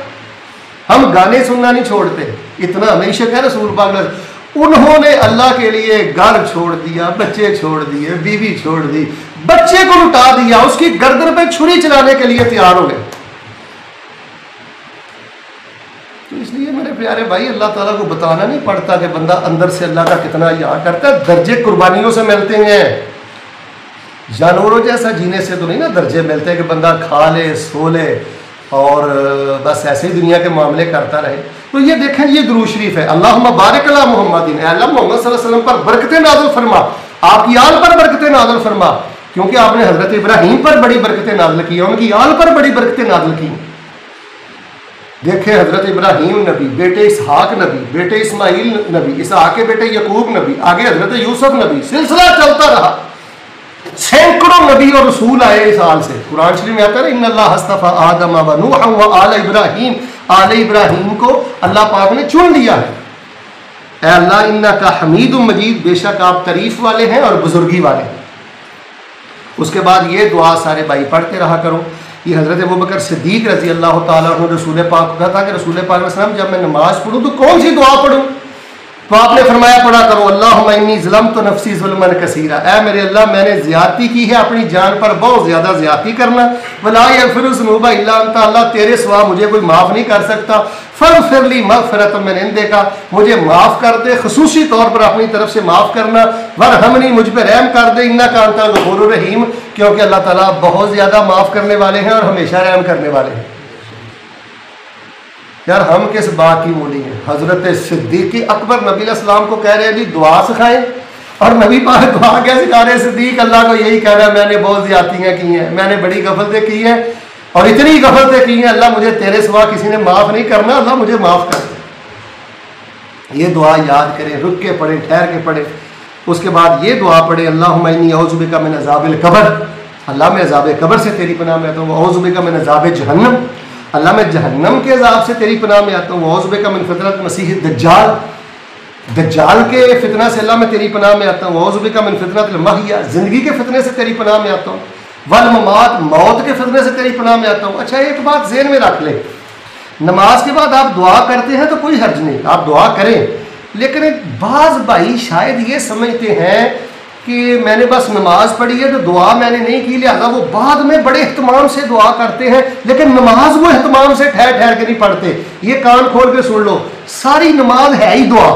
हम गाने सुनना नहीं छोड़ते, इतना हमेशा कह रसूल पाक उन्होंने अल्लाह के लिए घर छोड़ दिया, बच्चे छोड़ दिए, बीवी छोड़ दी, बच्चे को लुटा दिया, उसकी गर्दन पे छुरी चलाने के लिए तैयार हो गए। तो इसलिए मेरे प्यारे भाई अल्लाह ताला को बताना नहीं पड़ता कि बंदा अंदर से अल्लाह का कितना याद करता है। दर्जे कुर्बानियों से मिलते हैं, जानवरों जैसा जीने से तो नहीं ना दर्जे मिलते कि बंदा खा ले सो ले और बस ऐसे ही दुनिया के मामले करता रहे। तो ये देखें, ये दुरूद शरीफ है, अल्लाहुम्मा बारिक अला मुहम्मदिन, अल्लाह मोहम्मद सल्लल्लाहु अलैहि वसल्लम पर बरकतें नाज़िल फरमा, आपकी आल पर बरकतें नाज़िल फरमा, क्योंकि आपने हज़रत इब्राहीम पर बड़ी बरकतें नाज़िल की, उनकी आल पर बड़ी बरकतें नाज़िल की। देखे हज़रत इब्राहीम नबी, बेटे इसहाक नबी, बेटे इस्माइल नबी, इसहाक के बेटे यकूब नबी, आगे हज़रत यूसुफ नबी, सिलसिला चलता रहा। सैकड़ों नबी और रसूल आए इस हाल से। कुरान शरीफ में आता है इन्नल्लाह हस्तफा आदम व नूह व आल इब्राहिम, आल इब्राहिम को अल्लाह पाक ने चुन लिया है। ऐ अल्लाह इन्नका हमीदुम मजीद, बेशक आप तारीफ वाले हैं और बुजुर्गी वाले हैं। उसके बाद ये दुआ सारे भाई पढ़ते रहा करो। ये हज़रत अबू बकर सिद्दीक रज़ी अल्लाह ताला अन्हु रसूल पाक को कहा था कि रसूल पाक वसल्लम जब मैं नमाज पढ़ूँ तो कौन सी दुआ पढ़ूँ? तो आपने फरमाया पढ़ा करो अल्लाहुम्मा इन्नी ज़लमतु नफ्सी ज़ुल्मन कसीरा, ऐ मेरे अल्लाह मैंने ज़्यादती की है अपनी जान पर बहुत ज़्यादा ज़्यादती करना, वला यग़फ़िरु ज़ुनूबा इल्ला अंता, अल्लाह तेरे सिवा मुझे कोई माफ़ नहीं कर सकता, फ़ग़फ़िरली मग़फ़िरतम मिन इंदिका, मुझे माफ़ कर दे खुसूसी तौर पर अपनी तरफ से माफ़ करना, वरहमनी मुझ पर रहम कर दे, इन्नका अंतल गफ़ूरुर रहीम, क्योंकि अल्लाह ताला बहुत ज़्यादा माफ़ करने वाले हैं और हमेशा रहम करने वाले हैं। यार हम किस बात की मूली हैं? हज़रत सिद्दीक़ अकबर नबी अलैहिस्सलाम को कह रहे हैं जी दुआ सिखाएं, और नबी पाक दुआ क्या सिखा रहे हैं? सिद्दीक़ अल्लाह को यही कह रहा है मैंने बहुत ज़्यादतियाँ की हैं, मैंने बड़ी गफलतें की हैं और इतनी गफलतें की हैं, अल्लाह मुझे तेरे सिवा किसी ने माफ़ नहीं करना, अल्लाह मुझे माफ़ कर दे। ये दुआ याद करें, रुक के पढ़े, ठहर के पढ़े। उसके बाद ये दुआ पढ़े अल्लाहुम्मा इन्नी औज़ु बिका मिन अज़ाबिल क़ब्र, अल्लाह मैं अज़ाब कब्र से तेरी पनाह में आता हूँ, औज़ु बिका मिन अज़ाब जहन्नम, अल्लाह मैं जहन्नम के अज़ाब से तेरी पनाह में आता हूँ, औज़ु बिका मिन फ़ितनत मसीह दज्जाल, दज्जाल के फितना से अल्लाह मैं तेरी पनाह में आता हूँ, औज़ु बिका मिन फ़ितनत महया, ज़िंदगी के फितने से तेरी पनाह में आता हूँ, वल ममात, मौत के फितने से तेरी पनाह में आता हूँ। अच्छा एक बात ज़हन में रख ले, नमाज के बाद आप दुआ करते हैं तो कोई हर्ज नहीं, आप दुआ करें, लेकिन बाज़ भाई शायद ये समझते हैं कि मैंने बस नमाज पढ़ी है तो दुआ मैंने नहीं की, लिहाजा वो बाद में बड़े एहतमाम से दुआ करते हैं, लेकिन नमाज वो एहतमाम से ठहर ठहर के नहीं पढ़ते। ये कान खोल के सुन लो, सारी नमाज है ही दुआ,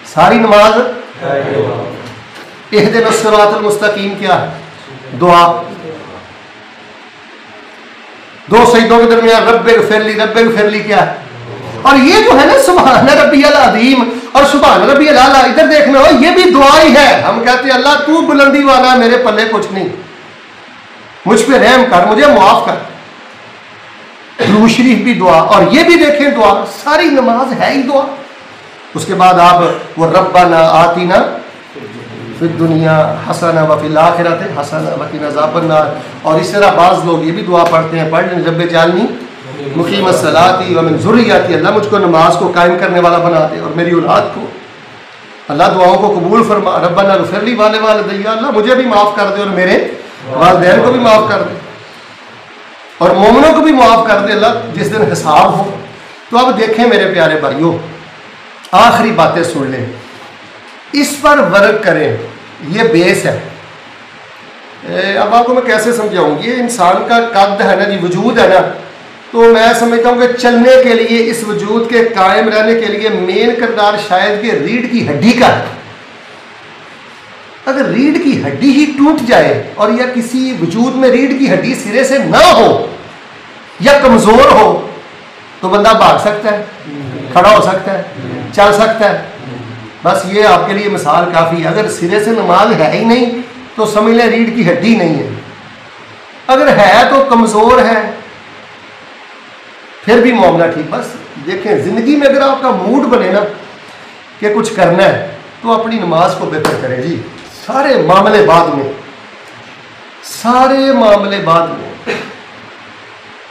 सारी नमाज इहदिनस सिरातल मुस्तकीम क्या है? दुआ। दो सजदों के दरमियान रब्बिगफिरली क्या है? और ये जो है ना सुभान रब्बियल अज़ीम और सुभान रब्बियल आला, इधर देखना हो ये भी दुआ ही है। हम कहते हैं अल्लाह तू बुलंदी वाला, मेरे पल्ले कुछ नहीं, मुझ पे रहम कर, मुझे माफ कर। दुरूद शरीफ भी दुआ, और ये भी देखें दुआ, सारी नमाज है ही दुआ। उसके बाद आप वो रब्बना आतिना फिद दुनिया हसना व फिल आखिरति हसना व क़िना अज़ाबन्नार, और इस तरह बाज़ लोग ये भी दुआ पढ़ते हैं, पढ़ लें रब्बे जालनी मुक़ीमस सलाती व मिन ज़ुर्रियती, अल्लाह मुझको नमाज को कायम करने वाला बना दे और मेरी औलाद को अल्लाह दुआओं को कबूल फरमा। रब्बना ग़फ़िरली वाले वालिदैया, अल्लाह मुझे भी माफ़ कर दे और मेरे वालिदैन को भी माफ़ कर दे और मोमिनों को भी माफ़ कर दे अल्लाह जिस दिन हिसाब हो। तो अब देखें मेरे प्यारे भाइयों, आखिरी बातें सुन लें, इस पर वर्क करें, ये बेस है। अब आपको मैं कैसे समझाऊँ, ये इंसान का कद है ना जी, वजूद है ना, तो मैं समझता हूँ कि चलने के लिए, इस वजूद के कायम रहने के लिए मेन किरदार शायद कि रीढ़ की हड्डी का है। अगर रीढ़ की हड्डी ही टूट जाए और या किसी वजूद में रीढ़ की हड्डी सिरे से ना हो या कमज़ोर हो तो बंदा भाग सकता है, खड़ा हो सकता है, चल सकता है। बस ये आपके लिए मिसाल काफ़ी है। अगर सिरे से नमाज है ही नहीं तो समझ लें रीढ़ की हड्डी नहीं है, अगर है तो कमज़ोर है, फिर भी मामला ठीक। बस देखें ज़िंदगी में अगर आपका मूड बने ना कि कुछ करना है तो अपनी नमाज को बेहतर करें जी, सारे मामले बाद में, सारे मामले बाद में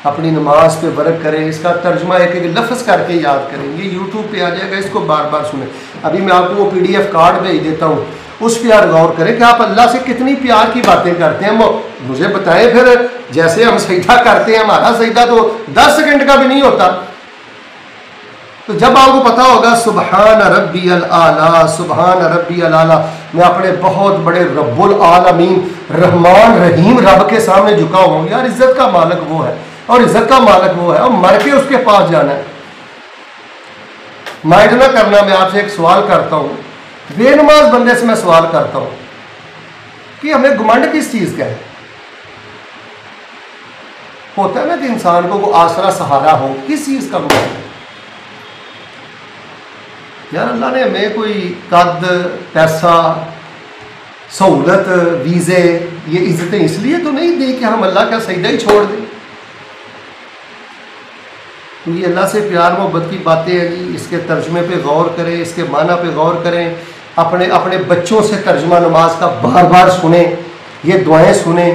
अपनी नमाज पे वर्क करें। इसका तर्जुमा एक एक लफ्ज़ करके याद करें, ये यूट्यूब पे आ जाएगा, इसको बार बार सुनें। अभी मैं आपको वो PDF कार्ड भेज देता हूँ, उस पर यार गौर करें कि आप अल्लाह से कितनी प्यार की बातें करते हैं। मुझे बताएं फिर, जैसे हम सजदा करते हैं, हमारा सजदा तो 10 सेकंड का भी नहीं होता। तो जब आपको पता होगा सुबहान रब्बियल आला, सुबहान रब्बियल आला, मैं अपने बहुत बड़े रब्बुल आलमीन रहमान रहीम रब के सामने झुका हुआ हूँ, यार इज्जत का मालिक वो है और इज्जत का मालिक वो है, और मर के उसके पास जाना है। माइंड ना करना, मैं आपसे एक सवाल करता हूँ, बेनमाज बंदे से मैं सवाल करता हूँ कि हमें घमंड किस चीज़ का है? होता है ना कि इंसान को वो आसरा सहारा हो, किस चीज़ का घमंड है? यार अल्लाह ने हमें कोई कद, पैसा, सहूलत, वीज़े, ये इज़्ज़तें इसलिए तो नहीं दी कि हम अल्लाह का सजदा ही छोड़ दें। तो ये अल्लाह से प्यार मोहब्बत की बातें हैं जी, इसके तर्जुमे पे गौर करें, इसके माना पे गौर करें। अपने अपने बच्चों से तर्जुमा नमाज का बार बार सुने, ये दुआएं सुने,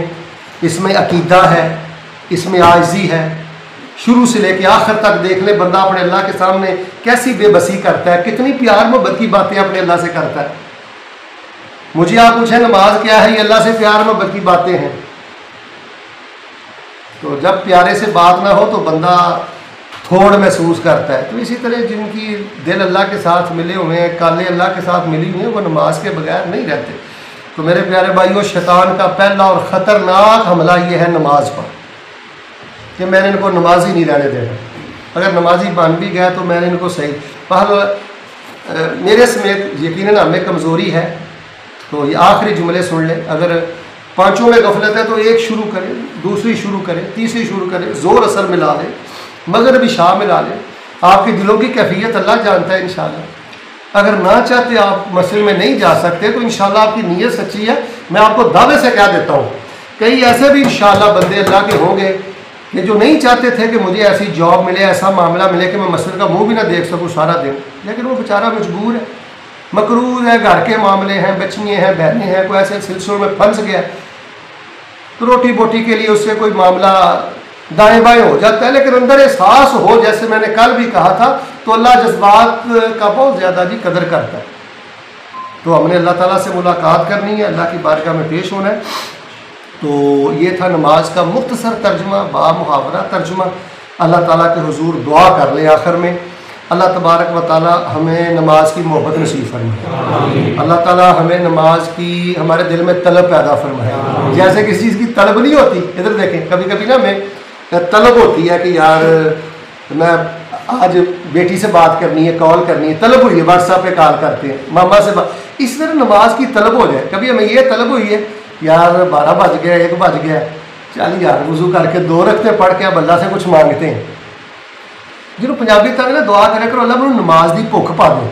इसमें अकीदा है, इसमें आजिज़ी है, शुरू से लेकर आखिर तक देख ले बंदा अपने अल्लाह के सामने कैसी बेबसी करता है, कितनी प्यार मोहब्बत की बातें अपने अल्लाह से करता है। मुझे आप पूछें नमाज क्या है, ये अल्लाह से प्यार मोहब्बत की बातें हैं। तो जब प्यारे से बात ना हो तो बंदा थोड़ महसूस करता है। तो इसी तरह जिनकी दिल अल्लाह के साथ मिले हुए हैं, काले अल्लाह के साथ मिली हुई हैं, वो नमाज के बगैर नहीं रहते। तो मेरे प्यारे भाइयों, शैतान का पहला और ख़तरनाक हमला ये है नमाज पर, कि मैंने इनको नमाज ही नहीं रहने देना। अगर नमाजी बन भी गया तो मैंने इनको सही पहल मेरे समेत यकीनन हमें कमज़ोरी है। तो ये आखिरी जुमले सुन लें, अगर पाँचों में गफलत है तो एक शुरू करें, दूसरी शुरू करें, तीसरी शुरू करें, ज़ोर असर मिला लें, मगरिब इशा मिला लें। आपकी दिलों की कैफियत अल्लाह जानता है इंशाअल्लाह। अगर ना चाहते आप मस्जिद में नहीं जा सकते तो इंशाअल्लाह आपकी नीयत सच्ची है। मैं आपको दावे से कह देता हूँ, कई ऐसे भी इंशाअल्लाह बंदे अल्लाह के होंगे कि जो नहीं चाहते थे कि मुझे ऐसी जॉब मिले, ऐसा मामला मिले कि मैं मस्जिद का मुँह भी ना देख सकूँ सारा दिन, लेकिन वो बेचारा मजबूर है, मकरूज है, घर के मामले हैं, बच्चियाँ हैं, बहनें हैं, कोई ऐसे सिलसिलों में फंस गया तो रोटी बोटी के लिए उससे कोई मामला दाएं बाएं हो जाता है। लेकिन अंदर एहसास हो, जैसे मैंने कल भी कहा था, तो अल्लाह जज्बात का बहुत ज़्यादा जी कदर करता है। तो हमने अल्लाह ताला से मुलाकात करनी है, अल्लाह की बारगाह में पेश होना है। तो ये था नमाज का मुख्तसर तर्जुमा, बामुहावरा तर्जुमा। अल्लाह ताला के हुजूर दुआ कर ले आखिर में, अल्लाह तबारक व ताला हमें नमाज की मोहब्बत नसीब फरमाए। अल्लाह ताला हमें नमाज की हमारे दिल में तलब पैदा फरमाए। जैसे किसी चीज़ की तलब नहीं होती, इधर देखें, कभी कभी ना हमें तलब होती है कि यार मैं आज बेटी से बात करनी है, कॉल करनी है, तलब हुई है, व्हाट्सएप पे कॉल करते हैं, मामा से बात। इस तरह नमाज की तलब हो जाए। कभी हमें ये तलब हुई है यार 12 बज गया, 1 बज गया, चल यार वज़ू करके 2 रखते पढ़ के अब अल्लाह से कुछ मांगते हैं। जो पंजाबी तक ना दुआ करे करो, अल्लाह मैंने नमाज की भुख पा दो।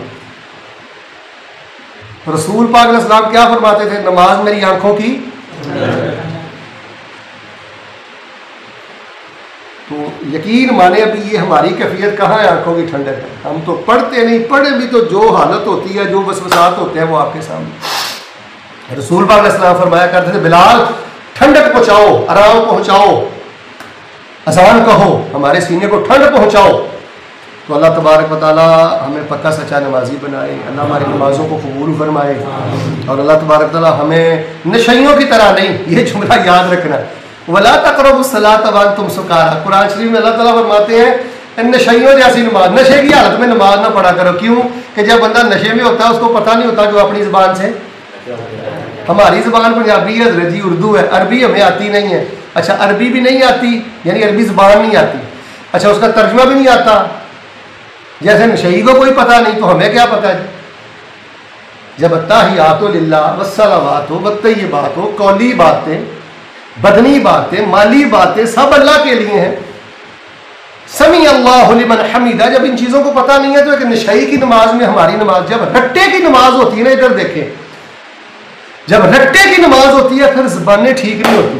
रसूल पाक अलैहिस्सलाम क्या फरमाते थे, नमाज मेरी आंखों की। तो यकीन माने अभी ये हमारी कैफियत कहाँ है, आंखों की ठंडक है। हम तो पढ़ते नहीं, पढ़े भी तो जो हालत होती है, जो वसवसात होते हैं वो आपके सामने। रसूल पाक अलैहिस्सलाम फरमाया करते थे, बिलाल ठंडक पहुँचाओ, आराम पहुँचाओ, अजान कहो, हमारे सीने को ठंड पहुँचाओ। तो अल्लाह तबारक व तआला हमें पक्का सच्चा नमाजी बनाए, अल्लाह हमारी नमाज़ों को कबूल फरमाए। और अल्लाह तबारक व तआला हमें नशइयों की तरह नहीं, ये जुमला याद रखना, वला तक़रबुस्सलात व अंतुम सुकारा। कुरान शरीफ में अल्लाह ताला फरमाते हैं नशइयों जैसी नमाज, नशे की हालत में नमाज ना पढ़ा करो। क्यों कि जब बंदा नशे में होता है उसको पता नहीं होता जो अपनी ज़बान से, हमारी ज़बान पंजाबी है हज़रत जी, उर्दू है, अरबी हमें आती नहीं है। अच्छा अरबी भी नहीं आती, यानी अरबी ज़बान नहीं आती, अच्छा उसका तर्जुमा भी नहीं आता। जैसे नशई को कोई पता नहीं तो हमें क्या पता है। जब अत्ताहियातु लिल्लाह वस्सलावातु वत्तय्यिबातु, कौली बातें, बदनी बातें, माली बातें सब अल्लाह के लिए हैं। समी अल्लाहु लिमन हमीदा, जब इन चीज़ों को पता नहीं है तो एक नशई की नमाज में हमारी नमाज, जब रट्टे की नमाज होती है ना, इधर देखें, जब रट्टे की नमाज होती है फिर ज़बानें ठीक नहीं होती,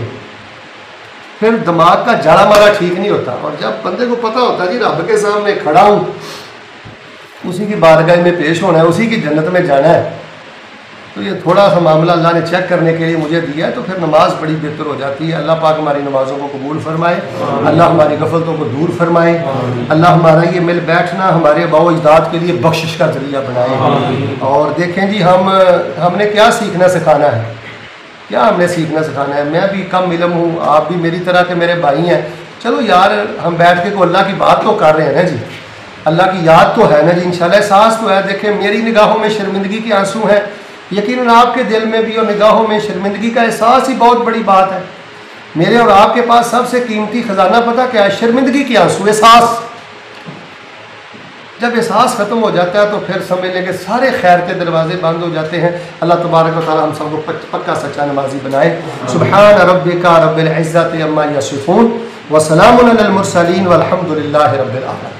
फिर दिमाग का जाड़ा मारा ठीक नहीं होता। और जब बंदे को पता होता है कि रब के सामने खड़ा हूँ, उसी की बारगाह में पेश होना है, उसी की जन्नत में जाना है, तो ये थोड़ा सा मामला अल्लाह ने चेक करने के लिए मुझे दिया है, तो फिर नमाज बड़ी बेहतर हो जाती है। अल्लाह पाक हमारी नमाज़ों को कबूल फरमाए, अल्लाह हमारी गफलतों को दूर फरमाए, अल्लाह हमारा ये मिल बैठना हमारे अबाओ अजदाद के लिए बख्शिश का जरिया बनाए। और देखें जी हमने क्या सीखना सिखाना है, क्या हमने सीखना सिखाना है। मैं भी कम इल्म हूँ, आप भी मेरी तरह के मेरे भाई हैं, चलो यार हम बैठ के को अल्लाह की बात तो कर रहे हैं ना जी, अल्लाह की याद तो है ना जी, इंशाल्लाह एहसास तो है। देखें मेरी निगाहों में शर्मिंदगी के आंसू हैं, यकीनन आपके दिल में भी और निगाहों में शर्मिंदगी का एहसास ही बहुत बड़ी बात है। मेरे और आपके पास सबसे कीमती ख़जाना पता क्या है, शर्मिंदगी के आंसू, एहसास। जब एहसास ख़त्म हो जाता है तो फिर समझ लें कि सारे खैर के दरवाजे बंद हो जाते हैं। अल्लाह तबारक व तआला हम सबको पक्का सच्चा नमाजी बनाए। सुब्हान रब्बिका रब्बिल इज़्ज़ति अम्मा यसिफून व सलामुन अलल मुरसलीन वल्हम्दुलिल्लाहि रब्बिल आलमीन।